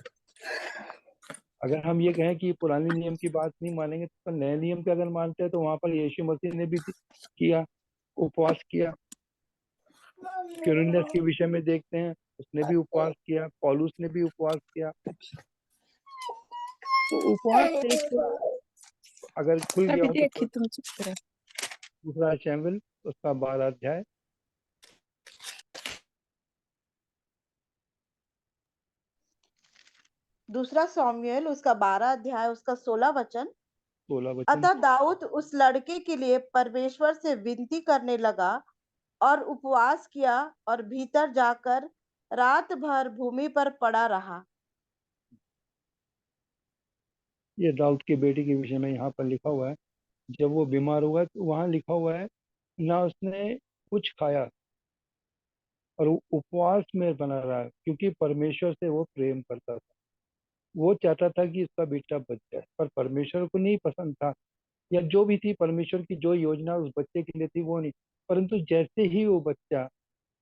अगर हम ये कहें कि पुराने नियम की बात नहीं मानेंगे तो नए नियम के अगर मानते हैं तो वहां पर यीशु मसीह ने भी किया, उपवास किया। क्यूरियस के विषय में देखते हैं, उसने भी उपवास किया, पौलुस ने भी उपवास किया। तो उपवास एक, अगर खुल गया हो तो तुम चुप करो। दूसरा शमूएल उसका 12 अध्याय। दूसरा सामुएल उसका 12 अध्याय उसका 16 वचन। 16 वचन। अतः दाऊद उस लड़के के लिए परमेश्वर से विनती करने लगा और उपवास किया और भीतर जाकर रात भर भूमि पर पड़ा रहा। ये दाऊद के बेटे के विषय में यहाँ पर लिखा हुआ है। जब वो बीमार हुआ तो वहां लिखा हुआ है, ना उसने कुछ खाया और वो उपवास में बना रहा, क्योंकि परमेश्वर से वो प्रेम करता था। वो चाहता था कि उसका बेटा बच जाए, पर परमेश्वर को नहीं पसंद था, या जो भी थी परमेश्वर की जो योजना उस बच्चे के लिए थी वो नहीं। परंतु जैसे ही वो बच्चा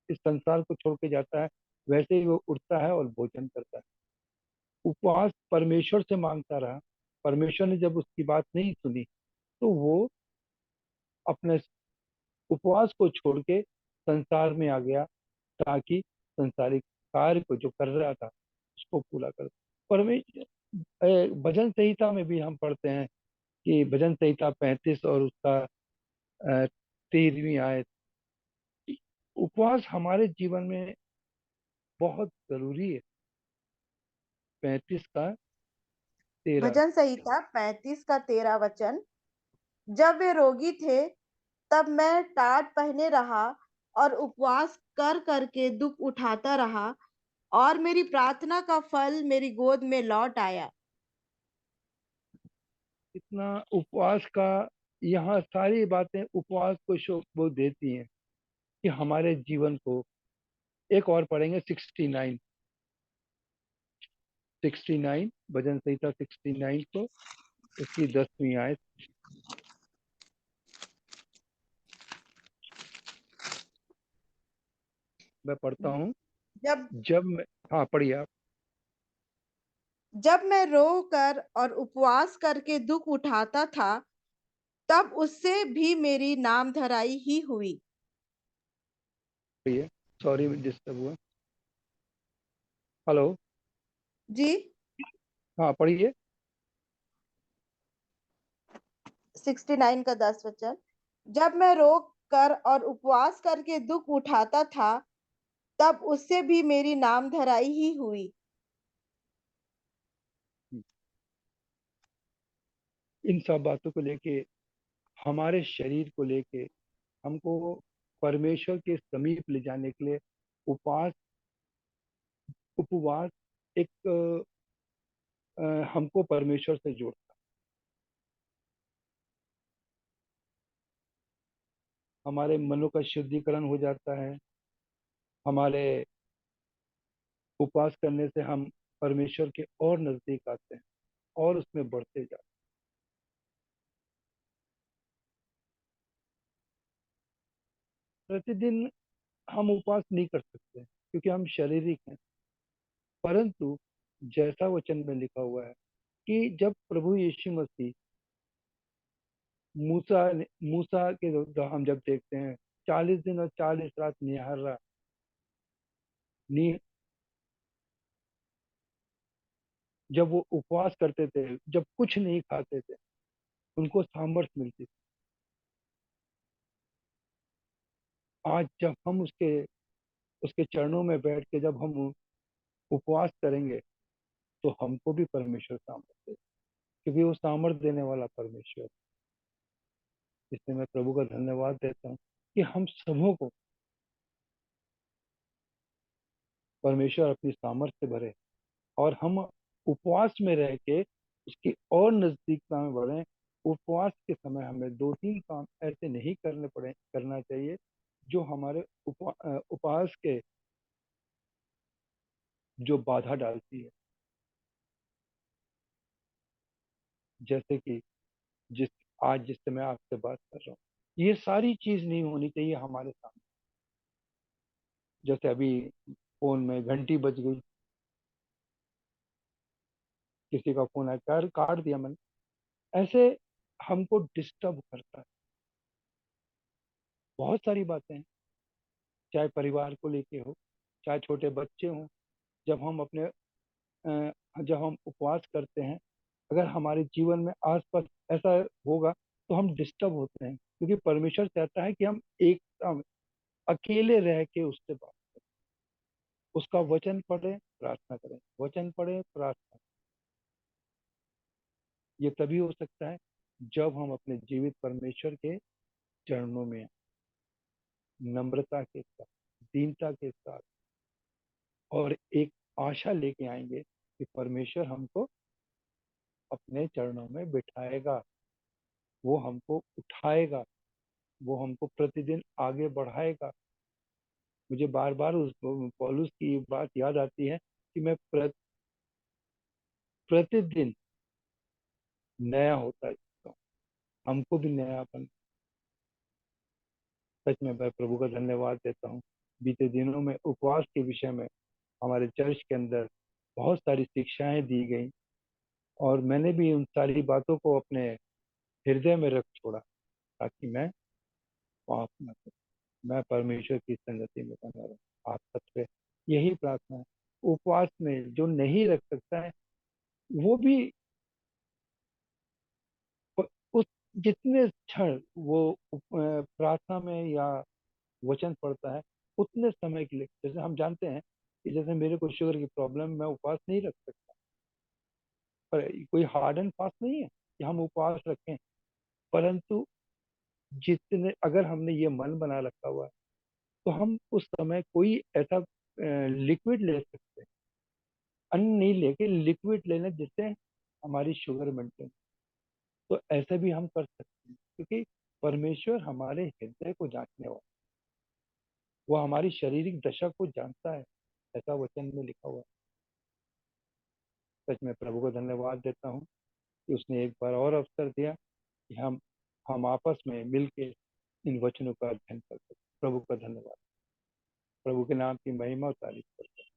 इस संसार को छोड़ के जाता है, वैसे ही वो उठता है और भोजन करता है। उपवास परमेश्वर से मांगता रहा। परमेश्वर ने जब उसकी बात नहीं सुनी तो वो अपने उपवास को छोड़ के संसार में आ गया, ताकि संसारिक कार्य को जो कर रहा था उसको पूरा कर। परमेश्वर भजन संहिता में भी हम पढ़ते हैं कि भजन संहिता 35 और उसका 13वीं आयत, उपवास हमारे जीवन में बहुत जरूरी है। 35 का 13। भजन संहिता 35 का 13 वचन। जब वे रोगी थे तब मैं टाट पहने रहा और उपवास कर करके दुख उठाता रहा और मेरी प्रार्थना का फल मेरी गोद में लौट आया। इतना उपवास का, यहाँ सारी बातें उपवास को वो देती हैं कि हमारे जीवन को। एक और पढ़ेंगे 69 भजन संहिता 69 को उसकी 10वीं आयत। मैं पढ़ता हूँ। जब जब मैं, हाँ पढ़िए आप। जब मैं रो कर और उपवास करके दुख उठाता था तब उससे भी मेरी नाम धराई ही हुई। पढ़िए, सॉरी डिस्टर्ब हुआ। हेलो। जी। हाँ पढ़िए। 69 का 10 वचन। जब मैं रो कर और उपवास करके दुख उठाता था तब उससे भी मेरी नाम धराई ही हुई। इन सब बातों को लेके, हमारे शरीर को लेके, हमको परमेश्वर के समीप ले जाने के लिए उपवास उपवास एक हमको परमेश्वर से जोड़ता, हमारे मनों का शुद्धिकरण हो जाता है। हमारे उपवास करने से हम परमेश्वर के और नजदीक आते हैं और उसमें बढ़ते जाते हैं। प्रतिदिन हम उपवास नहीं कर सकते क्योंकि हम शारीरिक हैं। परंतु जैसा वचन में लिखा हुआ है कि जब प्रभु यीशु मसीह मूसा के हम जब देखते हैं 40 दिन और 40 रात निहारा नि, जब वो उपवास करते थे, जब कुछ नहीं खाते थे, उनको सामर्थ्य मिलती थी। आज जब हम उसके उसके चरणों में बैठ के जब हम उपवास करेंगे तो हमको भी परमेश्वर सामर्थ्य दे, क्योंकि वो सामर्थ्य देने वाला परमेश्वर है। इसलिए मैं प्रभु का धन्यवाद देता हूँ कि हम सबों को परमेश्वर अपनी सामर्थ्य से भरे और हम उपवास में रह के उसकी और नजदीकता में बढ़े। उपवास के समय हमें 2-3 काम ऐसे नहीं करना चाहिए जो हमारे उपवास के जो बाधा डालती है। जैसे कि जिस समय आपसे बात कर रहा हूँ, ये सारी चीज नहीं होनी चाहिए हमारे सामने। जैसे अभी फोन में घंटी बज गई, किसी का फोन आया, काट दिया मैंने, ऐसे हमको डिस्टर्ब करता है। बहुत सारी बातें हैं, चाहे परिवार को लेके हो, चाहे छोटे बच्चे हों। जब हम जब हम उपवास करते हैं, अगर हमारे जीवन में आसपास ऐसा होगा तो हम डिस्टर्ब होते हैं, क्योंकि परमेश्वर चाहता है कि हम एक अकेले रह के उससे बात, उसका वचन पढ़े, प्रार्थना करें, वचन पढ़े, प्रार्थना। ये तभी हो सकता है जब हम अपने जीवित परमेश्वर के चरणों में नम्रता के साथ, दीनता के साथ और एक आशा लेके आएंगे कि परमेश्वर हमको अपने चरणों में बिठाएगा, वो हमको उठाएगा, वो हमको प्रतिदिन आगे बढ़ाएगा। मुझे बार बार उस पौलुस की बात याद आती है कि मैं प्रतिदिन नया होता जाता हूँ, हमको भी नयापन। सच में मैं प्रभु का धन्यवाद देता हूँ। बीते दिनों में उपवास के विषय में हमारे चर्च के अंदर बहुत सारी शिक्षाएं दी गई और मैंने भी उन सारी बातों को अपने हृदय में रख छोड़ा ताकि मैं पाप न करूं, मैं परमेश्वर की संगति में बना रहूं। आप सबसे यही प्रार्थना है। उपवास में जो नहीं रख सकता है वो भी उस जितने क्षण वो प्रार्थना में या वचन पढ़ता है उतने समय के लिए, जैसे हम जानते हैं कि जैसे मेरे को शुगर की प्रॉब्लम, मैं उपवास नहीं रख सकता, पर कोई हार्ड एंड फास्ट नहीं है कि हम उपवास रखें। परंतु जितने अगर हमने ये मन बना रखा हुआ है तो हम उस समय कोई ऐसा लिक्विड ले सकते हैं, अन्न नहीं लेके लिक्विड लेना जिससे हमारी शुगर मेंटेन। तो ऐसे भी हम कर सकते हैं क्योंकि परमेश्वर हमारे हृदय को जांचने वाला, वो हमारी शारीरिक दशा को जानता है, ऐसा वचन में लिखा हुआ है। सच में प्रभु को धन्यवाद देता हूँ कि उसने एक बार और अवसर दिया कि हम आपस में मिलके इन वचनों का अध्ययन कर सकते। प्रभु का धन्यवाद, प्रभु के नाम की महिमा और तारीफ करते हैं।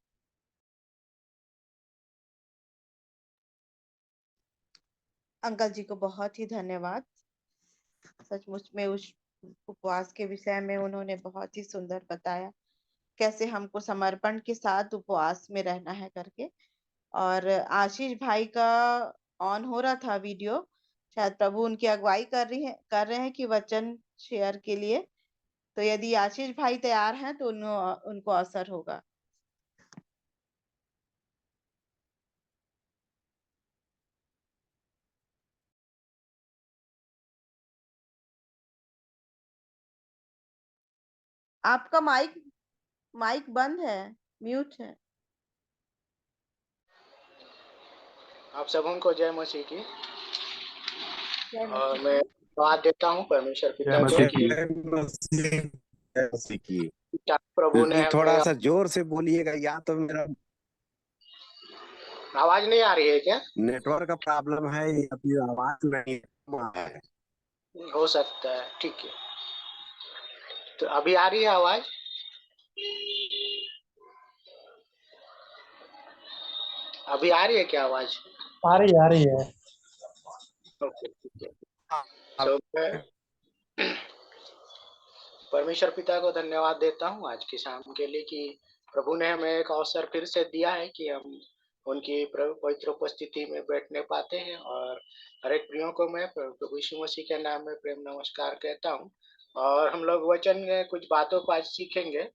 अंकल जी को बहुत ही धन्यवाद। सचमुच में उस उपवास के विषय में उन्होंने बहुत ही सुंदर बताया, कैसे हमको समर्पण के साथ उपवास में रहना है करके। और आशीष भाई का ऑन हो रहा था वीडियो, शायद प्रभु उनकी अगुवाई कर रहे हैं कि वचन शेयर के लिए। तो यदि आशीष भाई तैयार हैं तो उनको असर होगा। आपका माइक बंद है, म्यूट है। आप सबों जय मसीह की। जय और मसीह मैं की। बात देता हूँ परमेश्वर पिता को कि प्रभु ने थोड़ा हमें। सा जोर से बोलिएगा, या तो मेरा आवाज नहीं आ रही है क्या? नेटवर्क का प्रॉब्लम है या फिर आवाज नहीं है। हो सकता है, ठीक है। तो अभी आ रही है आवाज? अभी आ रही है क्या आवाज? आ रही है। ओके, ठीक है। तो मैं परमेश्वर पिता को धन्यवाद देता हूँ आज की शाम के लिए कि प्रभु ने हमें एक अवसर फिर से दिया है कि हम उनकी पवित्र उपस्थिति में बैठने पाते हैं। और हर एक प्रियो को मैं प्रभु यीशु मसीह के नाम में प्रेम नमस्कार कहता हूँ। और हम लोग वचन में कुछ बातों को आज सीखेंगे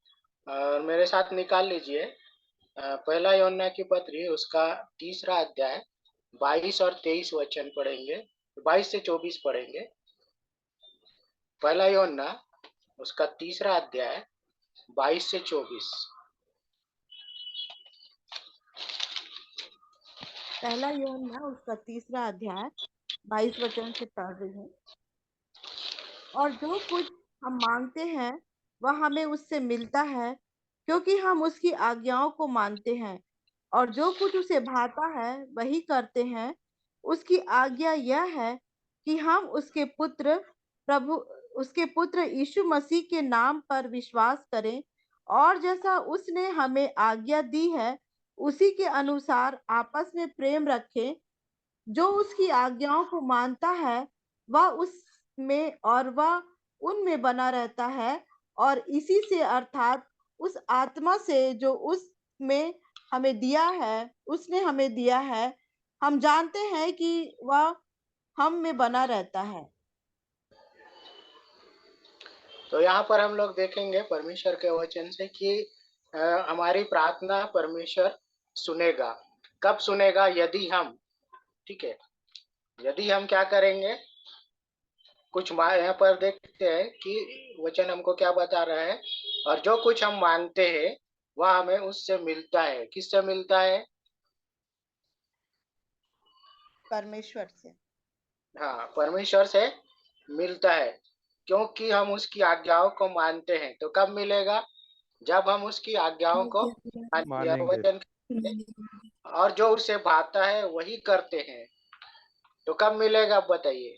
और मेरे साथ निकाल लीजिए पहला यूहन्ना की पत्री उसका 3रा अध्याय 22 और 23 वचन पढ़ेंगे, 22 से 24 पढ़ेंगे। पहला यूहन्ना उसका 3रा अध्याय 22 से 24। पहला यूहन्ना उसका 3रा अध्याय 22 वचन से पढ़ रही हूँ। और जो कुछ हम मांगते हैं वह हमें उससे मिलता है, क्योंकि हम उसकी आज्ञाओं को मानते हैं और जो कुछ उसे भाता है वही करते हैं। उसकी आज्ञा यह है कि हम उसके पुत्र यीशु मसीह के नाम पर विश्वास करें और जैसा उसने हमें आज्ञा दी है उसी के अनुसार आपस में प्रेम रखें। जो उसकी आज्ञाओं को मानता है वह उसमें और वह उनमें बना रहता है, और इसी से अर्थात उस आत्मा से जो उसने हमें दिया है, हम जानते हैं कि वह हम में बना रहता है। तो यहाँ पर हम लोग देखेंगे परमेश्वर के वचन से कि हमारी प्रार्थना परमेश्वर सुनेगा। कब सुनेगा? यदि हम, ठीक है, यदि हम क्या करेंगे, कुछ यहाँ पर देखते हैं कि वचन हमको क्या बता रहा है। और जो कुछ हम मानते हैं वह हमें उससे मिलता है। किससे मिलता है? परमेश्वर से। हाँ, परमेश्वर से मिलता है, क्योंकि हम उसकी आज्ञाओं को मानते हैं। तो कब मिलेगा? जब हम उसकी आज्ञाओं को मानेंगे। वचन और जो उसे भाता है वही करते हैं। तो कब मिलेगा बताइए,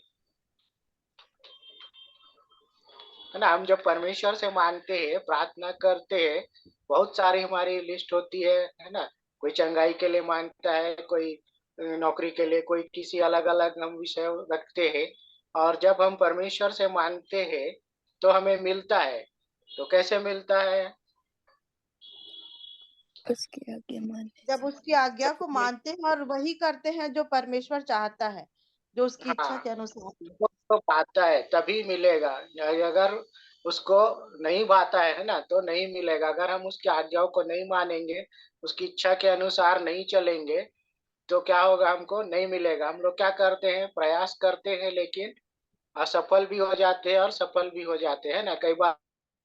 है ना? हम जब परमेश्वर से मानते हैं, प्रार्थना करते हैं, बहुत सारी हमारी लिस्ट होती है ना? कोई चंगाई के लिए मांगता है, कोई नौकरी के लिए, कोई किसी अलग अलग हम विषय रखते हैं। और जब हम परमेश्वर से मांगते हैं तो हमें मिलता है। तो कैसे मिलता है? उसकी आज्ञा मानने जब उसकी आज्ञा को मानते हैं और वही करते हैं जो परमेश्वर चाहता है, जो उसकी इच्छा हाँ, के अनुसार है। तो भाता है तभी मिलेगा। अगर उसको नहीं भाता है ना, तो नहीं मिलेगा। अगर हम उसकी आज्ञाओं को नहीं मानेंगे, उसकी इच्छा के अनुसार नहीं चलेंगे, तो क्या होगा? हमको नहीं मिलेगा। हम लोग क्या करते हैं? प्रयास करते हैं, लेकिन असफल भी हो जाते हैं और सफल भी हो जाते हैं ना। कई बार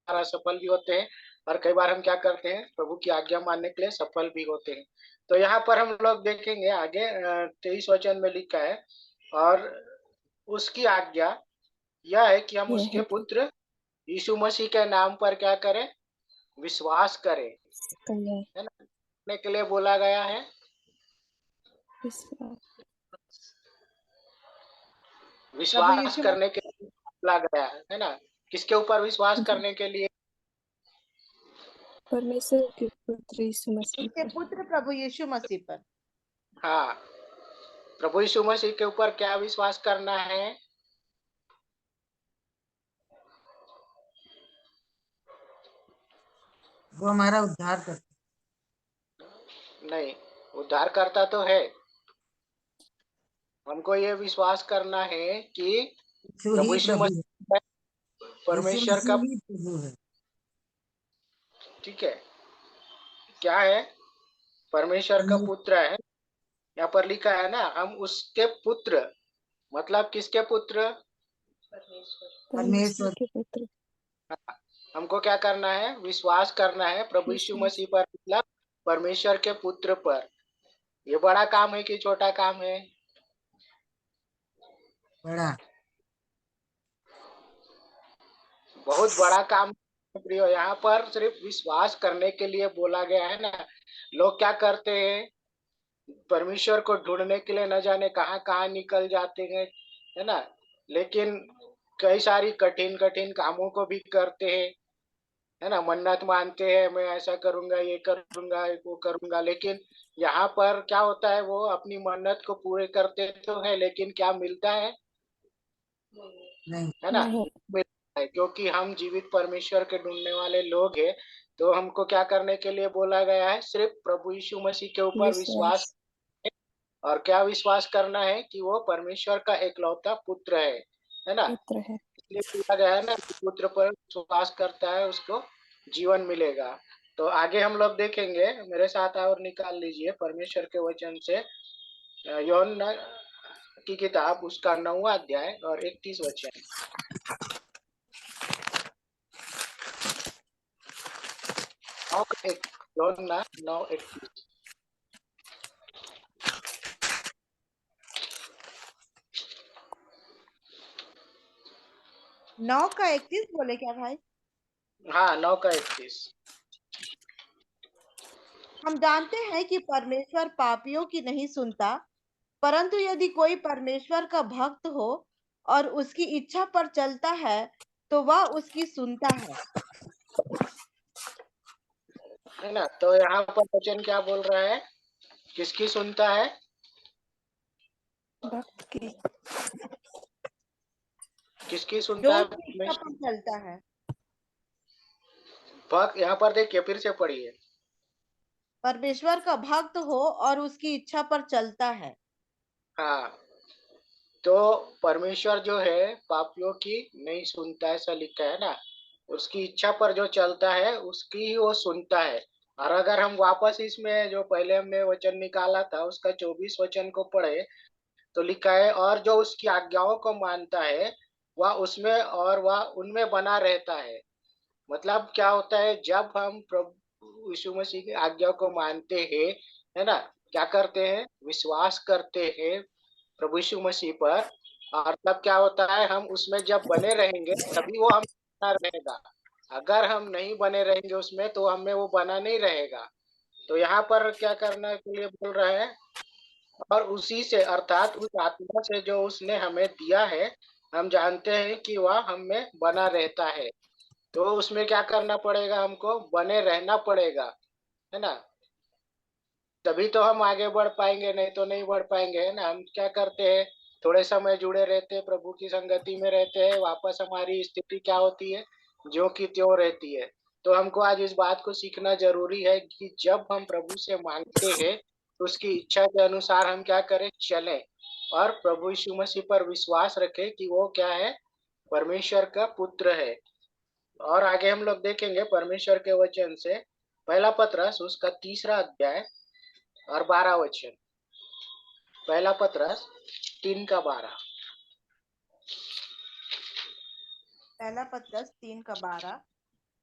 असफल भी होते हैं और कई बार हम क्या करते हैं? प्रभु की आज्ञा मानने के लिए सफल भी होते हैं। तो यहाँ पर हम लोग देखेंगे आगे 23 वचन में लिखा है, और उसकी आज्ञा यह है कि हम यह उसके है कि पुत्र यीशु मसीह के नाम पर क्या करें? विश्वास करें, कल्याण है ना? करने के लिए बोला गया है। विश्वास प्रभु विश्वास यीशु करने के लिए बोला गया है ना? किसके ऊपर विश्वास जी करने के लिए? परमेश्वर के पुत्र यीशु मसीह उसके पर पुत्र प्रभु यीशु मसीह पर। हाँ, प्रभु यीशु मसीह के ऊपर क्या विश्वास करना है? वो हमारा उद्धार करता नहीं, उद्धारकर्ता तो है। हमको ये विश्वास करना है कि यीशु प्रभु ही यीशु प्रभु है। मसीह यीशु परमेश्वर का, मसीह ही प्रभु है। ठीक है, क्या है? परमेश्वर का पुत्र है। यहाँ पर लिखा है ना, हम उसके पुत्र। मतलब किसके पुत्र? परमेश्वर परमेश्वर के पुत्र हमको क्या करना है? विश्वास करना है प्रभु यीशु विश्वास मसीह पर, मतलब परमेश्वर के पुत्र पर। ये बड़ा काम है कि छोटा काम है? बड़ा बहुत बड़ा काम है प्रियो। यहाँ पर सिर्फ विश्वास करने के लिए बोला गया है ना। लोग क्या करते हैं? परमेश्वर को ढूंढने के लिए न जाने कहाँ कहाँ निकल जाते हैं, है ना? लेकिन कई सारी कठिन कठिन कामों को भी करते हैं, है ना, मन्नत मानते हैं, मैं ऐसा करूंगा, ये करूंगा, वो करूंगा, लेकिन यहाँ पर क्या होता है, वो अपनी मन्नत को पूरे करते तो है, लेकिन क्या मिलता है? नहीं। है ना, नहीं। मिलता है, क्योंकि हम जीवित परमेश्वर के ढूंढने वाले लोग हैं। तो हमको क्या करने के लिए बोला गया है? सिर्फ प्रभु यीशु मसीह के ऊपर विश्वास, विश्वास। और क्या विश्वास करना है? कि वो परमेश्वर का एकलौता पुत्र है ना। पुत्र है। इसलिए बोला गया है ना कि पुत्र पर विश्वास करता है उसको जीवन मिलेगा। तो आगे हम लोग देखेंगे, मेरे साथ और निकाल लीजिए परमेश्वर के वचन से यूहन्ना की किताब, उसका 9वां अध्याय और 31 वचन। 9:1, यूहन्ना 9:31। 9 का 31 बोले क्या भाई? हाँ, 9:31। हम जानते हैं कि परमेश्वर पापियों की नहीं सुनता, परंतु यदि कोई परमेश्वर का भक्त हो और उसकी इच्छा पर चलता है तो वह उसकी सुनता है। है ना, तो यहाँ पर वचन क्या बोल रहा है? किसकी सुनता है? भक्त की। किसकी सुनता जो है उसकी इच्छा परमेश्वर? पर चलता है। भक्त, यहाँ पर देखिए, फिर से पढ़िए। परमेश्वर का भक्त हो और उसकी इच्छा पर चलता है। हाँ, तो परमेश्वर जो है पापियों की नहीं सुनता, ऐसा लिखा है ना। उसकी इच्छा पर जो चलता है उसकी ही वो सुनता है। और अगर हम वापस इसमें जो पहले हमने वचन निकाला था उसका 24 वचन को पढ़े, तो लिखा है, और जो उसकी आज्ञाओं को मानता है वह उसमें और वह उनमें बना रहता है। मतलब क्या होता है, जब हम प्रभु यीशु मसीह की आज्ञा को मानते हैं, है ना, क्या करते हैं? विश्वास करते हैं प्रभु यीशु मसीह पर, और तब क्या होता है, हम उसमें जब बने रहेंगे तभी वो हम बना रहेगा। अगर हम नहीं बने रहेंगे उसमें तो हमें वो बना नहीं रहेगा। तो यहाँ पर क्या करने के लिए बोल रहा है? और उसी से, अर्थात उस आत्मा से जो उसने हमें दिया है, हम जानते हैं कि वह हम में बना रहता है। तो उसमें क्या करना पड़ेगा? हमको बने रहना पड़ेगा, है ना। तभी तो हम आगे बढ़ पाएंगे, नहीं तो नहीं बढ़ पाएंगे, है ना। हम क्या करते हैं, थोड़े समय जुड़े रहते हैं, प्रभु की संगति में रहते हैं, वापस हमारी स्थिति क्या होती है? ज्यों की त्यों रहती है। तो हमको आज इस बात को सीखना जरूरी है कि जब हम प्रभु से मांगते हैं तो उसकी इच्छा के अनुसार हम क्या करें? चलें, और प्रभु यीशु मसीह पर विश्वास रखें कि वो क्या है? परमेश्वर का पुत्र है। और आगे हम लोग देखेंगे परमेश्वर के वचन से, पहला पत्रस उसका 3रा अध्याय और 12 वचन। पहला पत्रस 3:12। पहला पत्रस 3:12।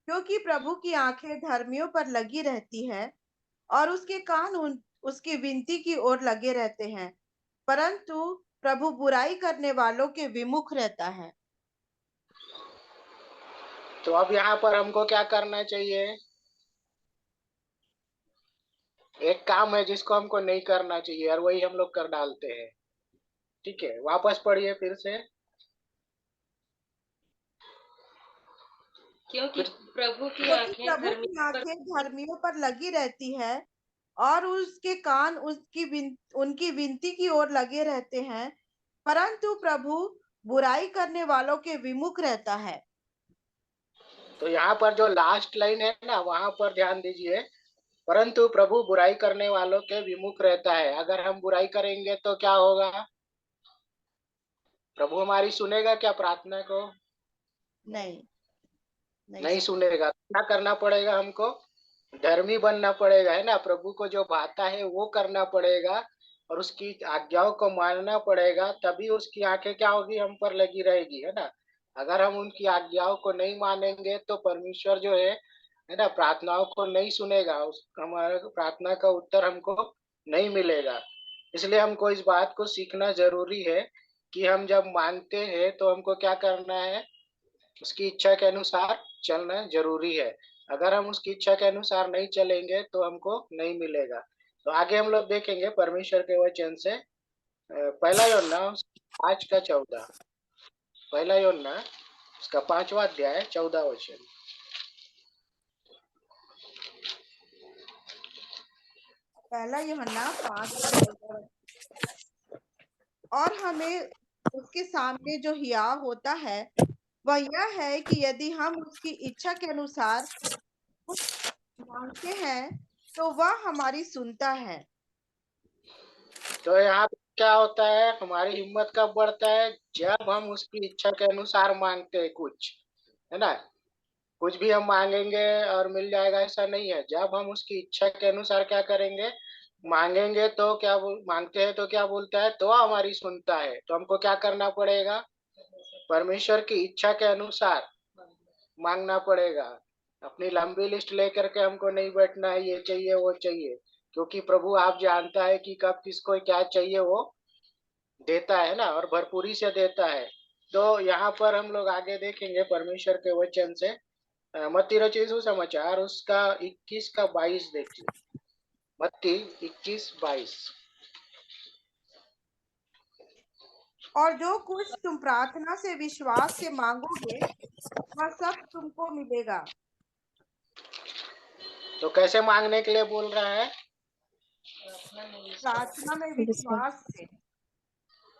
क्योंकि प्रभु की आंखें धर्मियों पर लगी रहती है और उसके कान उसकी विनती की ओर लगे रहते हैं, परंतु प्रभु बुराई करने वालों के विमुख रहता है। तो अब यहाँ पर हमको क्या करना चाहिए? एक काम है जिसको हमको नहीं करना चाहिए, और वही हम लोग कर डालते हैं। ठीक है, वापस पढ़िए फिर से। क्योंकि प्रभु की क्योंकि आंखें प्रभु की धर्मियों पर आंखें धर्मियों पर लगी रहती है और उसके कान उनकी विनती की ओर लगे रहते हैं, परंतु प्रभु बुराई करने वालों के विमुख रहता है। तो यहाँ पर जो लास्ट लाइन है ना, वहां पर ध्यान दीजिए, परंतु प्रभु बुराई करने वालों के विमुख रहता है। अगर हम बुराई करेंगे तो क्या होगा? प्रभु हमारी सुनेगा क्या प्रार्थना को? नहीं, नहीं सुनेगा। क्या करना पड़ेगा हमको? धर्मी बनना पड़ेगा, है ना। प्रभु को जो भाता है वो करना पड़ेगा, और उसकी आज्ञाओं को मानना पड़ेगा, तभी उसकी आंखें क्या होगी? हम पर लगी रहेगी, है ना। अगर हम उनकी आज्ञाओं को नहीं मानेंगे तो परमेश्वर जो है ना, प्रार्थनाओं को नहीं सुनेगा, उस हमारे प्रार्थना का उत्तर हमको नहीं मिलेगा। इसलिए हमको इस बात को सीखना जरूरी है कि हम जब मांगते हैं तो हमको क्या करना है? उसकी इच्छा के अनुसार चलना जरूरी है। अगर हम उसकी इच्छा के अनुसार नहीं चलेंगे तो हमको नहीं मिलेगा। तो आगे हम लोग देखेंगे परमेश्वर के वचन से, पहला यूहन्ना 5:14। पहला यूहन्ना उसका 5वां अध्याय 14 वचन। पहला यूहन्ना 5 और हमें उसके सामने जो हिया होता है वह यह है कि यदि हम उसकी इच्छा के अनुसार कुछ मांगते हैं तो वह हमारी सुनता है। तो यहाँ पे क्या होता है, हमारी हिम्मत कब बढ़ता है, जब हम उसकी इच्छा के अनुसार मांगते हैं कुछ, है ना। कुछ भी हम मांगेंगे और मिल जाएगा ऐसा नहीं है। जब हम उसकी इच्छा के अनुसार क्या करेंगे, मांगेंगे तो मांगते हैं तो क्या बोलता है, तो हमारी सुनता है। तो हमको क्या करना पड़ेगा, परमेश्वर की इच्छा के अनुसार मांगना पड़ेगा। अपनी लंबी लिस्ट लेकर के हमको नहीं बैठना है, ये चाहिए वो चाहिए, क्योंकि प्रभु आप जानता है कि कब किसको क्या चाहिए, वो देता है ना, और भरपूरी से देता है। तो यहाँ पर हम लोग आगे देखेंगे परमेश्वर के वचन से। मत्ती रचित सुसमाचार उसका 21 का 22 देखिए। मत्ती 21-22। और जो कुछ तुम प्रार्थना से विश्वास से मांगोगे वह सब तुमको मिलेगा। तो कैसे मांगने के लिए बोल रहा है, प्रार्थना में विश्वास विश्वास से।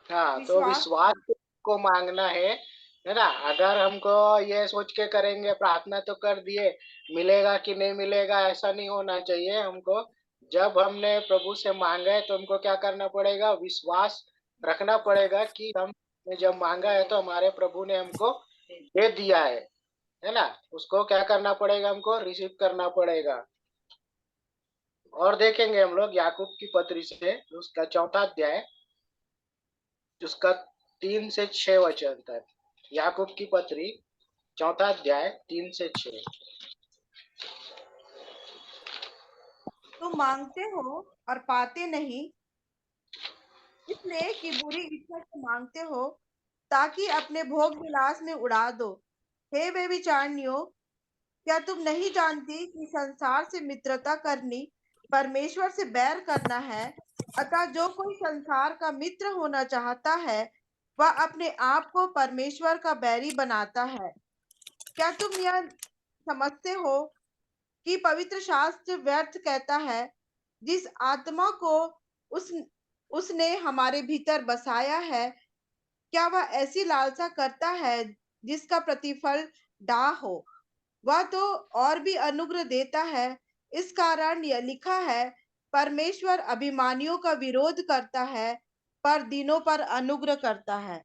हाँ, तो विश्वास को मांगना है ना। अगर हमको ये सोच के करेंगे, प्रार्थना तो कर दिए, मिलेगा कि नहीं मिलेगा, ऐसा नहीं होना चाहिए हमको। जब हमने प्रभु से मांगा है तो हमको क्या करना पड़ेगा, विश्वास रखना पड़ेगा कि हमने जब मांगा है तो हमारे प्रभु ने हमको दे दिया है ना। उसको क्या करना पड़ेगा, हमको रिसीव करना पड़ेगा। और देखेंगे हम लोग याकूब की पत्री से उसका 4था अध्याय, उसका 3 से 6 वचन तक। याकूब की पत्री 4था अध्याय 3 से 6। तुम मांगते हो और पाते नहीं, इसलिए कि बुरी इच्छा से मांगते हो ताकि अपने भोग विलास में उड़ा दो। हे व्यभिचारिणियों, क्या तुम नहीं जानती कि संसार से मित्रता करनी परमेश्वर से बैर करना है? अतः जो कोई संसार का मित्र होना चाहता है वह अपने आप को परमेश्वर का बैरी बनाता है। क्या तुम यह समझते हो कि पवित्र शास्त्र व्यर्थ कहता है, जिस आत्मा को उस उसने हमारे भीतर बसाया है, क्या वह ऐसी लालसा करता है जिसका प्रतिफल डाह हो? वह तो और भी अनुग्रह देता है। इस कारण यह लिखा है, परमेश्वर अभिमानियों का विरोध करता है पर दीनों पर अनुग्रह करता है।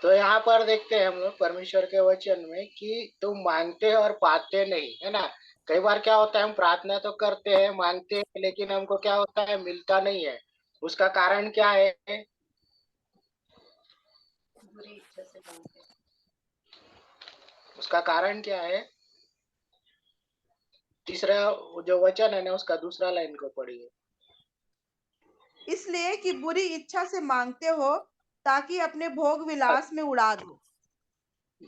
तो यहाँ पर देखते हैं हम लोग परमेश्वर के वचन में कि तुम मांगते हैं और पाते नहीं, है ना। कई बार क्या होता है, हम प्रार्थना तो करते हैं, मांगते हैं, लेकिन हमको क्या होता है, मिलता नहीं है। उसका कारण क्या है, बुरी इच्छा से मांगते हैं। उसका कारण क्या है, तीसरा जो वचन है ना, उसका दूसरा लाइन को पढ़िए। इसलिए कि बुरी इच्छा से मांगते हो ताकि अपने भोग विलास में उड़ा दो।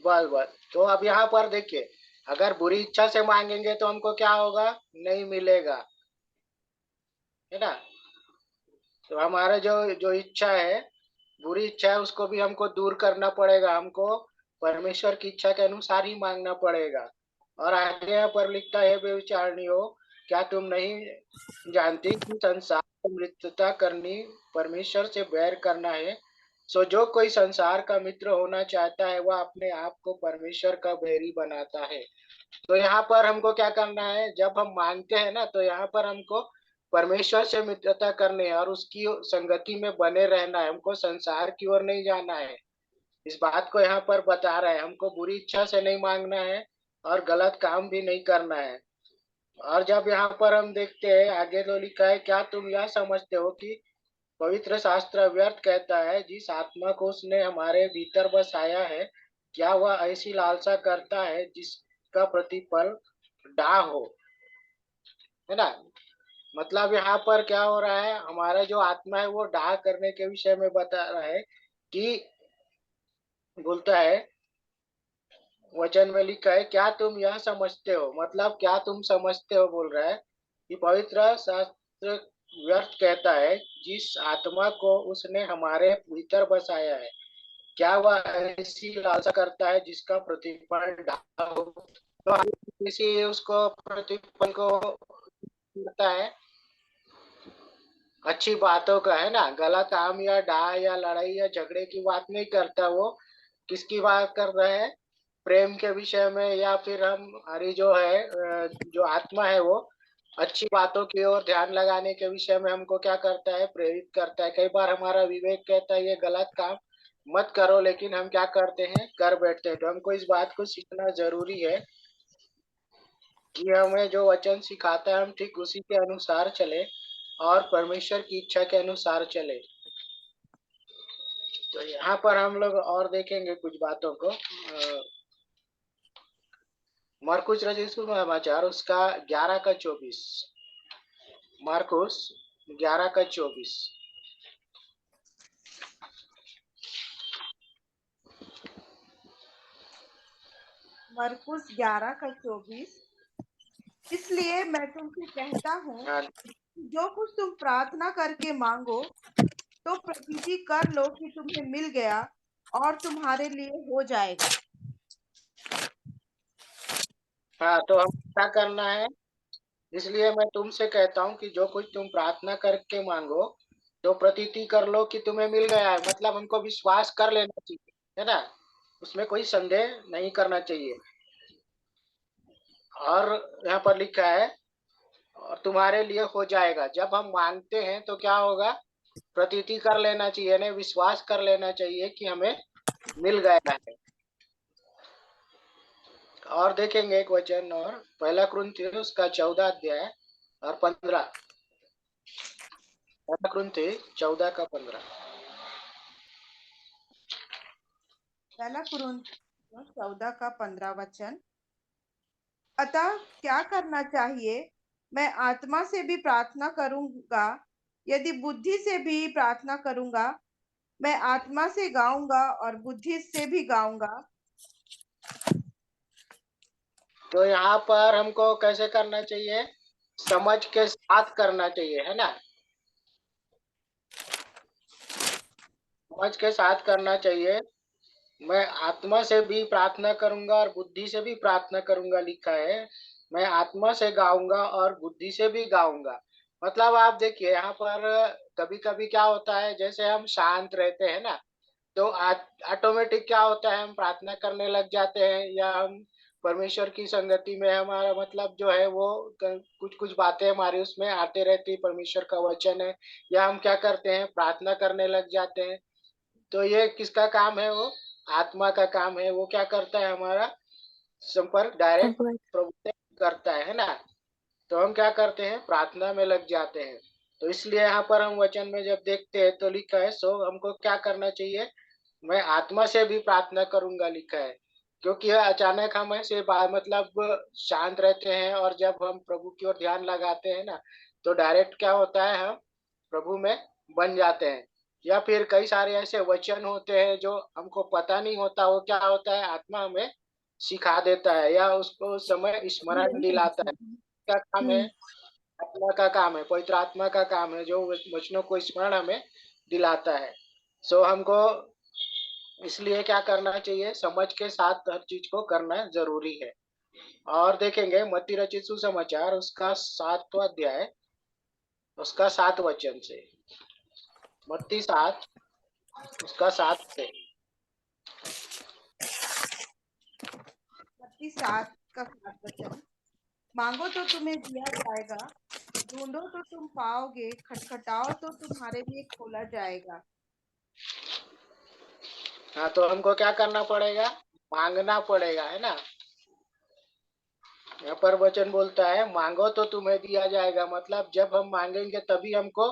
बस बस, तो अब यहाँ पर देखिए, अगर बुरी इच्छा से मांगेंगे तो हमको क्या होगा, नहीं मिलेगा, है ना। तो हमारा जो जो इच्छा है, बुरी इच्छा है, उसको भी हमको दूर करना पड़ेगा। हमको परमेश्वर की इच्छा के अनुसार ही मांगना पड़ेगा। और आगे यहाँ पर लिखता है, बेविचारणी हो, क्या तुम नहीं जानती कि संसार में मित्रता करनी परमेश्वर से बैर करना है? सो जो कोई संसार का मित्र होना चाहता है वह अपने आप को परमेश्वर का बैरी बनाता है। तो यहाँ पर हमको क्या करना है, जब हम मांगते हैं ना, तो यहाँ पर हमको परमेश्वर से मित्रता करनी है और उसकी संगति में बने रहना है। हमको संसार की ओर नहीं जाना है। इस बात को यहाँ पर बता रहा है, हमको बुरी इच्छा से नहीं मांगना है और गलत काम भी नहीं करना है। और जब यहाँ पर हम देखते हैं आगे तो लिखा है, क्या तुम यह समझते हो कि पवित्र शास्त्र व्यर्थ कहता है, जिस आत्मा को उसने हमारे भीतर बसाया है, क्या वह ऐसी लालसा करता है जिसका प्रतिफल डाह हो, है ना। मतलब यहाँ पर क्या हो रहा है, हमारा जो आत्मा है वो डाह करने के विषय में बता रहा है कि बोलता है, वचन में लिखा है, क्या तुम यह समझते हो, मतलब क्या तुम समझते हो बोल रहा है कि पवित्र शास्त्र व्यर्थ कहता है, जिस आत्मा को उसने हमारे भीतर बसाया है, क्या वह ऐसी लालसा करता है जिसका प्रतिफल डाह हो। तो हम किसी उसको प्रतिफल को मिलता है, अच्छी बातों का, है ना, गलत काम या डाह या लड़ाई या झगड़े की बात नहीं करता। वो किसकी बात कर रहे हैं? प्रेम के विषय में, या फिर हमारी जो है जो आत्मा है वो अच्छी बातों की ओर ध्यान लगाने के विषय में हमको क्या करता है? प्रेरित करता है। कई बार हमारा विवेक कहता है ये गलत काम मत करो, लेकिन हम क्या करते हैं? कर बैठते हैं। तो हमको इस बात को सीखना जरूरी है कि हमें जो वचन सिखाता है हम ठीक उसी के अनुसार चले और परमेश्वर की इच्छा के अनुसार चले। तो यहाँ पर हम लोग और देखेंगे कुछ बातों को। मरकुस रचित सुसमाचार उसका 11 का 24। मरकुस 11 का 24। मरकुस 11 का 24। इसलिए मैं तुमसे कहता हूँ, हाँ, जो कुछ तुम प्रार्थना करके मांगो तो प्रतीति कर लो कि तुम्हें मिल गया और तुम्हारे लिए हो जाएगा। हाँ, तो हम क्या करना है? इसलिए मैं तुमसे कहता हूँ कि जो कुछ तुम प्रार्थना करके मांगो तो प्रतीति कर लो कि तुम्हें मिल गया है। मतलब हमको विश्वास कर लेना चाहिए, है ना, उसमें कोई संदेह नहीं करना चाहिए। और यहाँ पर लिखा है और तुम्हारे लिए हो जाएगा। जब हम मांगते हैं तो क्या होगा? प्रतीति कर लेना चाहिए, यानी विश्वास कर लेना चाहिए कि हमें मिल गया है। और देखेंगे एक वचन और, 1 कुरिन्थियों उसका 14 और 15। 1 कुरिन्थियों 14 का 15। 1 कुरिन्थियों 14 का 15 वचन। अतः क्या करना चाहिए? मैं आत्मा से भी प्रार्थना करूंगा, यदि बुद्धि से भी प्रार्थना करूंगा। मैं आत्मा से गाऊंगा और बुद्धि से भी गाऊंगा। तो यहाँ पर हमको कैसे करना चाहिए? समझ के साथ करना चाहिए, है ना, समझ के साथ करना चाहिए। मैं आत्मा से भी प्रार्थना करूंगा और बुद्धि से भी प्रार्थना करूंगा, लिखा है। मैं आत्मा से गाऊंगा और बुद्धि से भी गाऊंगा। मतलब आप देखिए यहाँ पर कभी कभी क्या होता है, जैसे हम शांत रहते हैं ना, तो ऑटोमेटिक क्या होता है, हम प्रार्थना करने लग जाते हैं, या हम परमेश्वर की संगति में हमारा मतलब जो है वो कुछ कुछ बातें हमारी उसमें आते रहती, परमेश्वर का वचन है, या हम क्या करते हैं? प्रार्थना करने लग जाते हैं। तो ये किसका काम है? वो आत्मा का काम है। वो क्या करता है? हमारा संपर्क डायरेक्ट अवॉइड प्रभु से करता है ना। तो हम क्या करते हैं? प्रार्थना में लग जाते हैं। तो इसलिए यहाँ पर हम वचन में जब देखते हैं तो लिखा है, सो हमको क्या करना चाहिए? मैं आत्मा से भी प्रार्थना करूंगा, लिखा है। क्योंकि अचानक हम ऐसे मतलब शांत रहते हैं और जब हम प्रभु की ओर ध्यान लगाते हैं ना, तो डायरेक्ट क्या होता है? हम प्रभु में बन जाते हैं। या फिर कई सारे ऐसे वचन होते हैं जो हमको पता नहीं होता, वो क्या होता है? आत्मा हमें सिखा देता है या उसको समय स्मरण दिलाता है। क्या काम है? आत्मा का काम है, पवित्र आत्मा का काम है, जो वचनों को स्मरण हमें दिलाता है। सो हमको इसलिए क्या करना चाहिए? समझ के साथ हर चीज को करना जरूरी है। और देखेंगे मत्ती रचित सुसमाचार उसका 7वां अध्याय उसका 7 वचन से। मत्ती 7 उसका 7 से। मत्ती 7 का 7 वचन। मांगो तो तुम्हें दिया जाएगा, ढूंढो तो तुम पाओगे, खटखटाओ तो तुम्हारे लिए खोला जाएगा। हाँ, तो हमको क्या करना पड़ेगा? मांगना पड़ेगा, है ना। यहाँ पर वचन बोलता है मांगो तो तुम्हें दिया जाएगा, मतलब जब हम मांगेंगे तभी हमको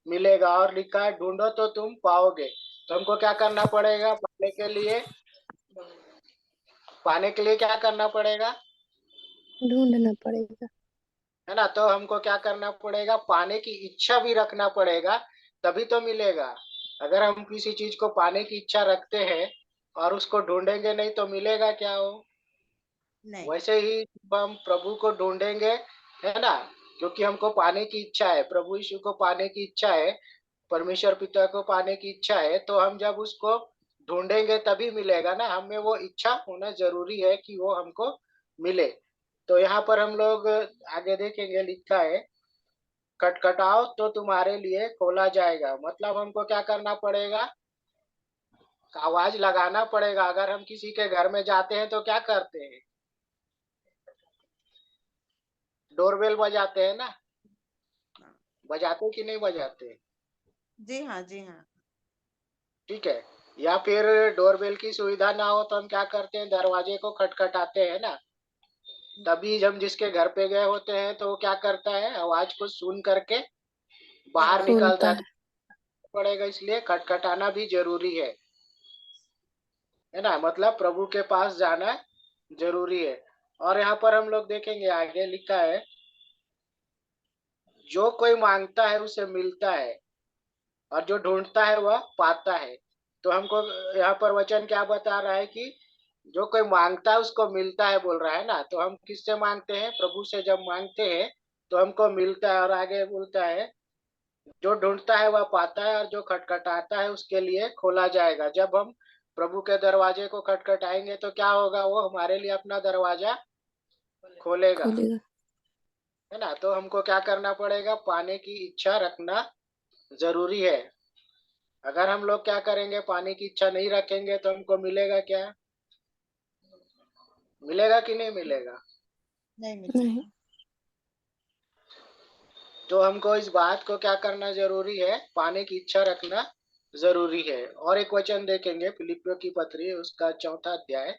मिलेगा। और लिखा है ढूंढो तो तुम पाओगे। तो हमको क्या करना पड़ेगा? पाने के लिए क्या करना पड़ेगा? ढूंढना पड़ेगा। है ना। तो हमको क्या करना पड़ेगा? पाने की इच्छा भी रखना पड़ेगा, तभी तो मिलेगा। अगर हम किसी चीज को पाने की इच्छा रखते हैं और उसको ढूंढेंगे नहीं तो मिलेगा क्या? हो नहीं। वैसे ही जब हम प्रभु को ढूंढेंगे, है ना, क्योंकि हमको पाने की इच्छा है, प्रभु यीशु को पाने की इच्छा है, परमेश्वर पिता को पाने की इच्छा है, तो हम जब उसको ढूंढेंगे तभी मिलेगा ना। हमें वो इच्छा होना जरूरी है कि वो हमको मिले। तो यहाँ पर हम लोग आगे देखेंगे, लिखा है खटखटाओ तो तुम्हारे लिए खोला जाएगा। मतलब हमको क्या करना पड़ेगा, आवाज लगाना पड़ेगा। अगर हम किसी के घर में जाते हैं तो क्या करते हैं, डोरबेल बजाते हैं ना, बजाते कि नहीं बजाते? जी हाँ, जी हाँ। ठीक है। या फिर डोरबेल की सुविधा ना हो तो हम क्या करते हैं, दरवाजे को खटखटाते हैं ना। तभी हम जिसके घर पे गए होते हैं तो वो क्या करता है, आवाज को सुन करके बाहर दरवाजा निकलता खोलता है। है। तो पड़ेगा, इसलिए खटखटाना भी जरूरी है ना। मतलब प्रभु के पास जाना जरूरी है। और यहाँ पर हम लोग देखेंगे, आगे लिखा है, जो कोई मांगता है उसे मिलता है, और जो ढूंढता है वह पाता है। तो हमको यहाँ पर वचन क्या बता रहा है कि जो कोई मांगता है उसको मिलता है बोल रहा है ना। तो हम किससे मांगते हैं, प्रभु से जब मांगते हैं तो हमको मिलता है। और आगे बोलता है, जो ढूंढता है वह पाता है, और जो खटखटाता है उसके लिए खोला जाएगा। जब हम प्रभु के दरवाजे को खटखटाएंगे तो क्या होगा, वो हमारे लिए अपना दरवाजा खोलेगा, खोलेगा। है ना। तो हमको क्या करना पड़ेगा, पाने की इच्छा रखना जरूरी है। अगर हम लोग क्या करेंगे, पाने की इच्छा नहीं रखेंगे तो हमको मिलेगा क्या, मिलेगा कि नहीं मिलेगा? नहीं नहीं। मिलेगा। तो हमको इस बात को क्या करना जरूरी है, पाने की इच्छा रखना जरूरी है। और एक वचन देखेंगे, फिलिपियों की पत्री उसका 4था अध्याय।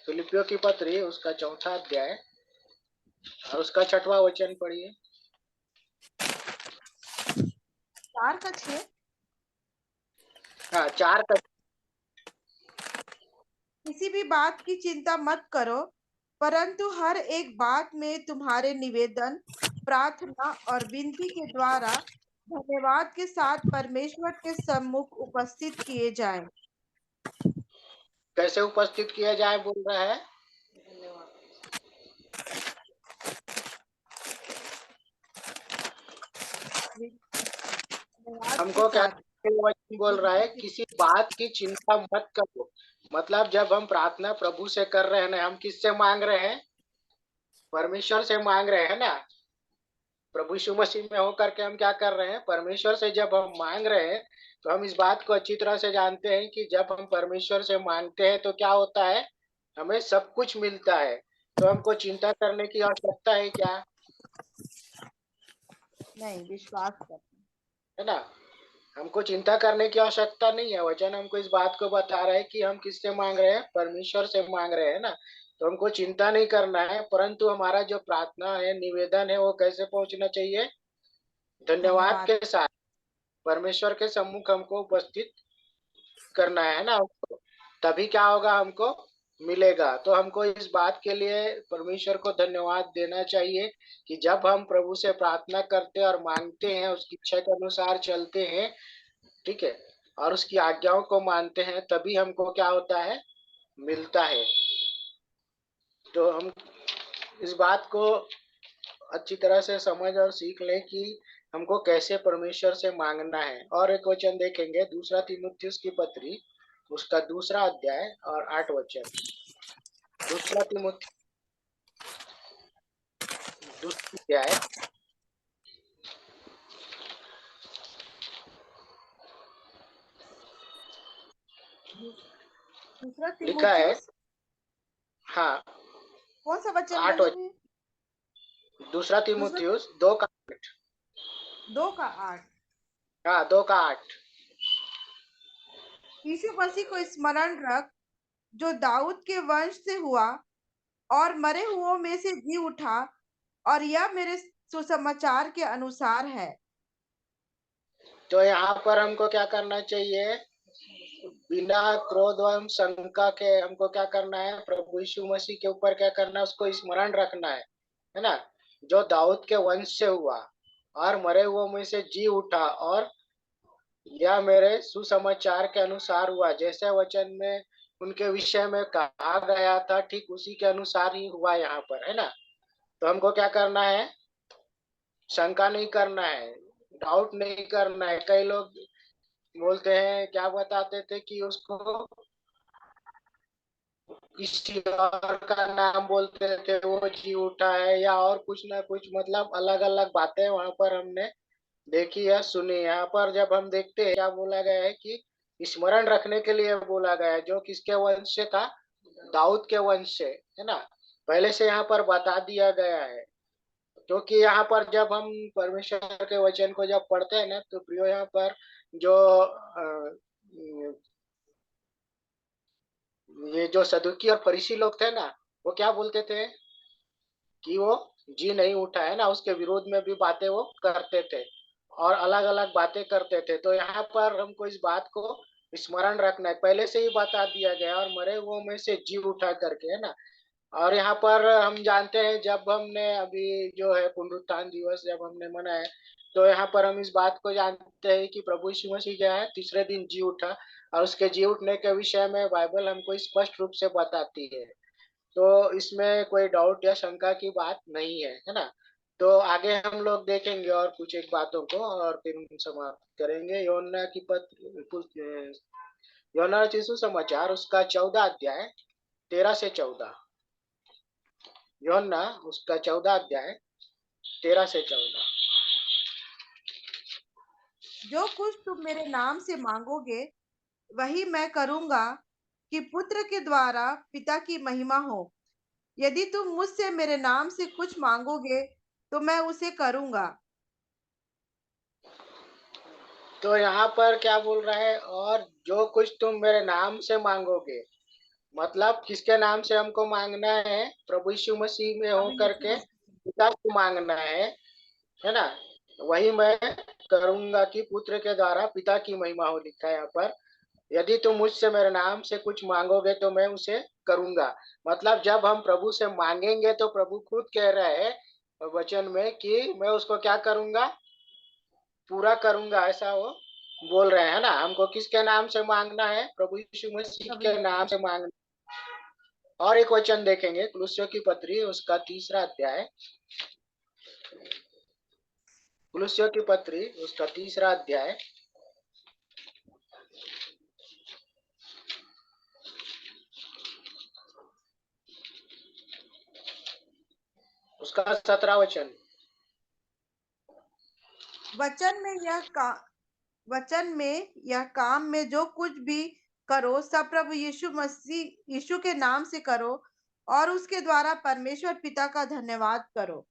फिलिपियों की पत्री उसका 4था अध्याय और उसका 6वां वचन पढ़िए। 4 का 6। हाँ, 4 का। किसी भी बात की चिंता मत करो, परंतु हर एक बात में तुम्हारे निवेदन, प्रार्थना और विनती के द्वारा धन्यवाद के साथ परमेश्वर के सम्मुख उपस्थित किए जाएं। कैसे उपस्थित किया जाए बोल रहा है, धन्यवाद के हमको क्या साथ वचन बोल रहा है, विनती के। किसी बात की चिंता मत करो। मतलब जब हम प्रार्थना प्रभु से कर रहे हैं ना, हम किससे मांग रहे हैं, परमेश्वर से मांग रहे हैं ना। प्रभु यीशु मसीह में होकर के हम क्या कर रहे हैं, परमेश्वर से जब हम मांग रहे हैं तो हम इस बात को अच्छी तरह से जानते हैं कि जब हम परमेश्वर से मांगते हैं तो क्या होता है, हमें सब कुछ मिलता है। तो हमको चिंता करने की आवश्यकता है क्या, नहीं, विश्वास कर। है ना। हमको चिंता करने की आवश्यकता नहीं है। वचन हमको इस बात को बता रहा है कि हम किससे मांग रहे हैं, परमेश्वर से मांग रहे हैं ना। तो हमको चिंता नहीं करना है, परंतु हमारा जो प्रार्थना है, निवेदन है, वो कैसे पहुंचना चाहिए, धन्यवाद धन्यवाद। के साथ परमेश्वर के सम्मुख हमको उपस्थित करना है ना। तभी क्या होगा, हमको मिलेगा। तो हमको इस बात के लिए परमेश्वर को धन्यवाद देना चाहिए कि जब हम प्रभु से प्रार्थना करते हैं और मांगते हैं, उसकी इच्छा के अनुसार चलते हैं, ठीक है, और उसकी आज्ञाओं को मानते हैं, तभी हमको क्या होता है, मिलता है। तो हम इस बात को अच्छी तरह से समझ और सीख लें कि हमको कैसे परमेश्वर से मांगना है। और एक वचन देखेंगे, दूसरा तीमुथियुस की पत्री उसका 2 अध्याय और 8 वचन। दूसरा तीमुथियुस 2 अध्याय दूसरा लिखा है, तीमुथियुस हाँ, कौन सा वचन 8 बोले वचन। भैया? दूसरा दूसरा तीमुथियुस 2 का 8। 2 का 8। हाँ, 2 का 8। यीशु मसीह को स्मरण रख, जो दाऊद के वंश से हुआ और मरे हुओं में से जी उठा, और यह मेरे सुसमाचार के अनुसार है। तो यहाँ पर हमको क्या करना चाहिए, बिना क्रोध एवं शंका के हमको क्या करना है, प्रभु यीशु मसीह के ऊपर क्या करना है, उसको स्मरण रखना है ना। जो दाऊद के वंश से हुआ और मरे हुए में से जी उठा, और यह मेरे सुसमाचार के अनुसार हुआ। जैसे वचन में उनके विषय में कहा गया था, ठीक उसी के अनुसार ही हुआ यहाँ पर, है ना। तो हमको क्या करना है, शंका नहीं करना है, डाउट नहीं करना है। कई लोग बोलते हैं, क्या बताते थे कि उसको किसी और का नाम बोलते थे, वो जी उठा है, या और कुछ ना कुछ, मतलब अलग अलग बातें वहां पर हमने देखी या सुनी। यहाँ पर जब हम देखते हैं, क्या बोला गया है कि स्मरण रखने के लिए बोला गया है, जो किसके वंश से था, दाऊद के वंश से, है ना। पहले से यहाँ पर बता दिया गया है, क्योंकि यहाँ पर जब हम परमेश्वर के वचन को जब पढ़ते हैं ना, तो प्रियो यहाँ पर जो ये जो सदुकी और फरीसी लोग थे ना, वो क्या बोलते थे कि वो जी नहीं उठा, है ना, उसके विरोध में भी बातें वो करते थे और अलग अलग बातें करते थे। तो यहाँ पर हमको इस बात को स्मरण रखना है, पहले से ही बता दिया गया, और मरे हुओं में से जी उठा करके, है ना। और यहाँ पर हम जानते हैं, जब हमने अभी जो है पुनरुत्थान दिवस जब हमने मनाया, तो यहाँ पर हम इस बात को जानते हैं कि प्रभु यीशु मसीह क्या है, तीसरे दिन जी उठा, और उसके जी उठने के विषय में बाइबल हमको स्पष्ट रूप से बताती है। तो इसमें कोई डाउट या शंका की बात नहीं है, है ना। तो आगे हम लोग देखेंगे और कुछ एक बातों को, और फिर हम समाप्त करेंगे। योना की पत्र, योना रचित सुसमाचार, उसका 14 अध्याय 13 से 14। योना उसका 14 अध्याय 13 से 14। जो कुछ तुम मेरे नाम से मांगोगे वही मैं करूंगा, कि पुत्र के द्वारा पिता की महिमा हो। यदि तुम मुझसे मेरे नाम से कुछ मांगोगे तो मैं उसे करूंगा। तो यहाँ पर क्या बोल रहा है, और जो कुछ तुम मेरे नाम से मांगोगे, मतलब किसके नाम से हमको मांगना है, प्रभु यीशु मसीह में हो प्रभु यीशु करके मसीह। पिता को मांगना है ना। वही मैं करूंगा कि पुत्र के द्वारा पिता की महिमा हो, लिखा है यहाँ पर। यदि तुम मुझसे मेरे नाम से कुछ मांगोगे तो मैं उसे करूंगा। मतलब जब हम प्रभु से मांगेंगे तो प्रभु खुद कह रहे हैं वचन में कि मैं उसको क्या करूंगा, पूरा करूंगा, ऐसा वो बोल रहे हैं ना। हमको किसके नाम से मांगना है, प्रभु यीशु मसीह प्रभु के यीशु नाम से मसीह। मांगना। और एक वचन देखेंगे, कुलुस्सियों की पत्री, उसका 3 अध्याय, कुलुस्सियों की पत्री उसका 3 अध्याय, उसका 17 वचन। वचन में या काम में जो कुछ भी करो, सब प्रभु यीशु के नाम से करो, और उसके द्वारा परमेश्वर पिता का धन्यवाद करो।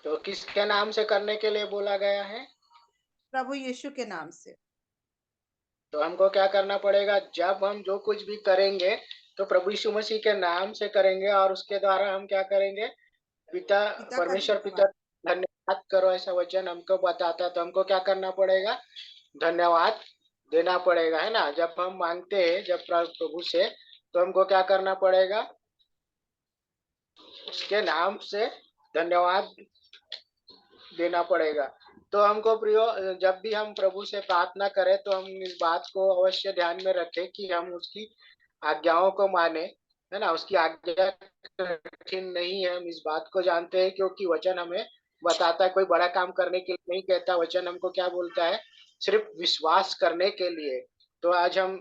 तो किसके नाम से करने के लिए बोला गया है, प्रभु यीशु के नाम से। तो हमको क्या करना पड़ेगा, जब हम जो कुछ भी करेंगे तो प्रभु यीशु मसीह के नाम से करेंगे, और उसके द्वारा हम क्या करेंगे, पिता, पिता का परमेश्वर पिता धन्यवाद। धन्यवाद करो, ऐसा वचन हमको बताता है। तो हमको क्या करना पड़ेगा, धन्यवाद देना पड़ेगा, है ना। जब हम मांगते हैं जब प्रभु से, तो हमको क्या करना पड़ेगा, उसके नाम से धन्यवाद देना पड़ेगा। तो हमको प्रियो, जब भी हम प्रभु से प्रार्थना करें तो हम इस बात को अवश्य ध्यान में रखें कि हम उसकी आज्ञाओं को माने, है ना। उसकी आज्ञा कठिन नहीं है, हम इस बात को जानते हैं, क्योंकि वचन हमें बताता है, कोई बड़ा काम करने के लिए नहीं कहता। वचन हमको क्या बोलता है, सिर्फ विश्वास करने के लिए। तो आज हम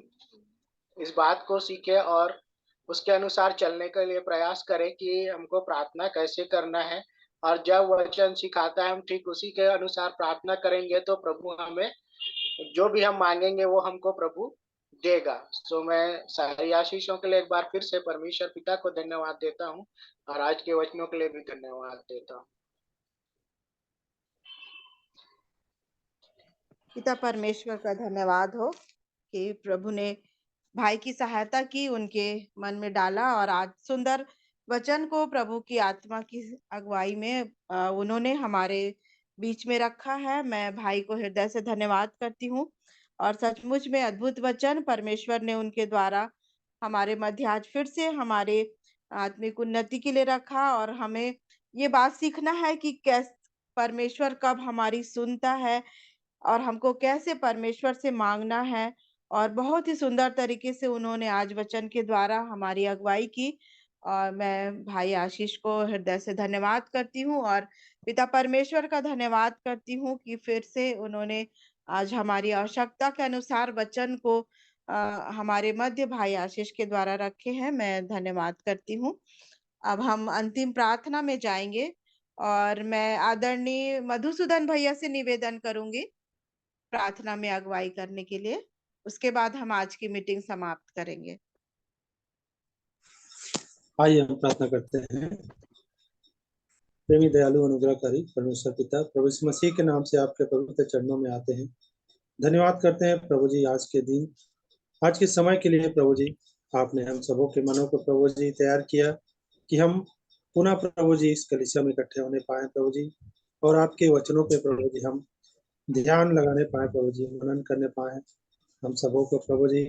इस बात को सीखे और उसके अनुसार चलने के लिए प्रयास करें कि हमको प्रार्थना कैसे करना है। और जब वचन सिखाता है, हम ठीक उसी के अनुसार प्रार्थना करेंगे, तो प्रभु हमें जो भी हम मांगेंगे वो हमको प्रभु देगा। सो मैं सारी आशीषों के लिए एक बार फिर से परमेश्वर पिता को धन्यवाद देता हूँ, और आज के वचनों के लिए भी धन्यवाद देता हूँ। पिता परमेश्वर का धन्यवाद हो कि प्रभु ने भाई की सहायता की, उनके मन में डाला, और आज सुंदर वचन को प्रभु की आत्मा की अगुवाई में उन्होंने हमारे बीच में रखा है। मैं भाई को हृदय से धन्यवाद करती हूँ, और सचमुच में अद्भुत वचन परमेश्वर ने उनके द्वारा हमारे मध्य आज फिर से हमारे आत्मिक उन्नति के लिए रखा। और हमें ये बात सीखना है कि कैसे परमेश्वर कब हमारी सुनता है, और हमको कैसे परमेश्वर से मांगना है। और बहुत ही सुंदर तरीके से उन्होंने आज वचन के द्वारा हमारी अगुवाई की, और मैं भाई आशीष को हृदय से धन्यवाद करती हूँ, और पिता परमेश्वर का धन्यवाद करती हूँ कि फिर से उन्होंने आज हमारी आवश्यकता के अनुसार वचन को हमारे मध्य भाई आशीष के द्वारा रखे हैं, मैं धन्यवाद करती हूँ। अब हम अंतिम प्रार्थना में जाएंगे और मैं आदरणीय मधुसूदन भैया से निवेदन करूंगी प्रार्थना में अगुवाई करने के लिए। उसके बाद हम आज की मीटिंग समाप्त करेंगे। आइए हम प्रार्थना करते हैं। प्रेमी दयालु अनुग्रहकारी परमेश्वर पिता, प्रभु यीशु मसीह के नाम से आपके पवित्र चरणों में आते हैं। धन्यवाद करते हैं प्रभु जी आज के दिन, आज के समय के लिए। प्रभु जी आपने हम सबों के मनों को प्रभु जी तैयार किया कि हम पुनः प्रभु जी इस कलीसिया में इकट्ठे होने पाए प्रभु जी, और आपके वचनों पे प्रभु जी हम ध्यान लगाने पाए प्रभु जी, मनन करने पाए। हम सबों को प्रभु जी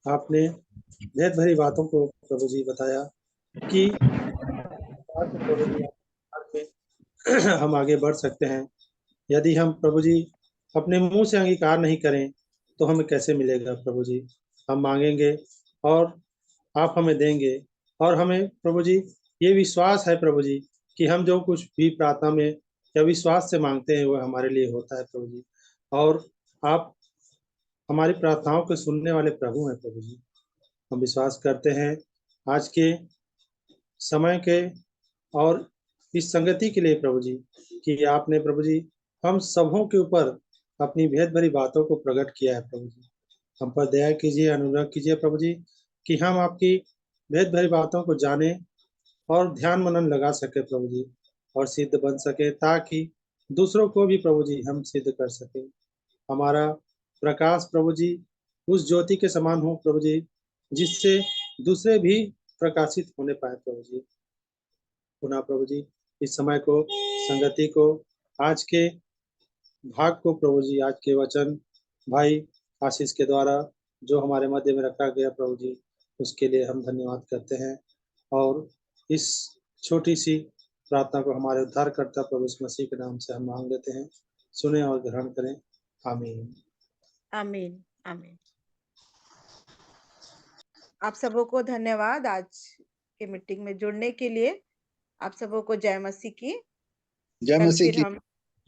आपने भेद भरी बातों को प्रभु जी बताया कि प्रभु जी हम आगे बढ़ सकते हैं। यदि हम प्रभु जी अपने मुंह से अंगीकार नहीं करें तो हमें कैसे मिलेगा प्रभु जी। हम मांगेंगे और आप हमें देंगे, और हमें प्रभु जी ये विश्वास है प्रभु जी कि हम जो कुछ भी प्रार्थना में या विश्वास से मांगते हैं वह हमारे लिए होता है प्रभु जी, और आप हमारी प्रार्थनाओं को सुनने वाले प्रभु हैं प्रभु जी। हम विश्वास करते हैं आज के समय के और इस संगति के लिए प्रभु जी कि आपने प्रभु जी हम सबों के ऊपर अपनी भेद भरी बातों को प्रकट किया है प्रभु जी। हम पर दया कीजिए, अनुग्रह कीजिए प्रभु जी कि हम आपकी भेद भरी बातों को जाने और ध्यान मनन लगा सके प्रभु जी, और सिद्ध बन सके, ताकि दूसरों को भी प्रभु जी हम सिद्ध कर सके। हमारा प्रकाश प्रभु जी उस ज्योति के समान हो प्रभु जी, जिससे दूसरे भी प्रकाशित होने पाए प्रभु जी। पुनः प्रभु जी इस समय को, संगति को, आज के भाग को प्रभु जी, आज के वचन भाई आशीष के द्वारा जो हमारे मध्य में रखा गया प्रभु जी, उसके लिए हम धन्यवाद करते हैं। और इस छोटी सी प्रार्थना को हमारे उद्धारकर्ता प्रभु यीशु मसीह के नाम से हम मांग लेते हैं। सुने और ग्रहण करें। आमीन। आमीन आमीन। आप सबों को धन्यवाद आज के मीटिंग में जुड़ने के लिए। आप सबों को जय मसीह की। जय कल मसीह फिर की। हम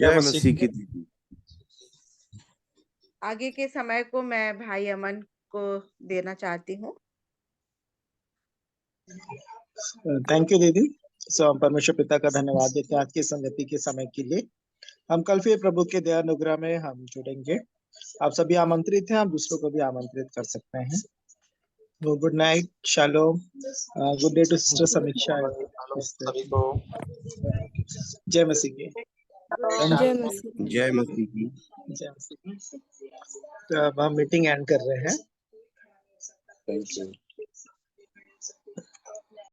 जय मसीह की। आगे के समय को मैं भाई अमन को देना चाहती हूँ। थैंक यू दीदी। सो हम परमेश्वर पिता का धन्यवाद देते हैं आज की संगति के समय के लिए। हम कल फिर प्रभु के दया अनुग्रह में हम जुड़ेंगे। आप सभी आमंत्रित हैं, आप दूसरों को भी आमंत्रित कर सकते हैं। Good night, shalom, good day to sister Samiksha. सभी को जय मसीह की। जय मसीह। जय मसीह की। जय मसीह की। तो अब हम मीटिंग एंड कर रहे हैं। Thank you.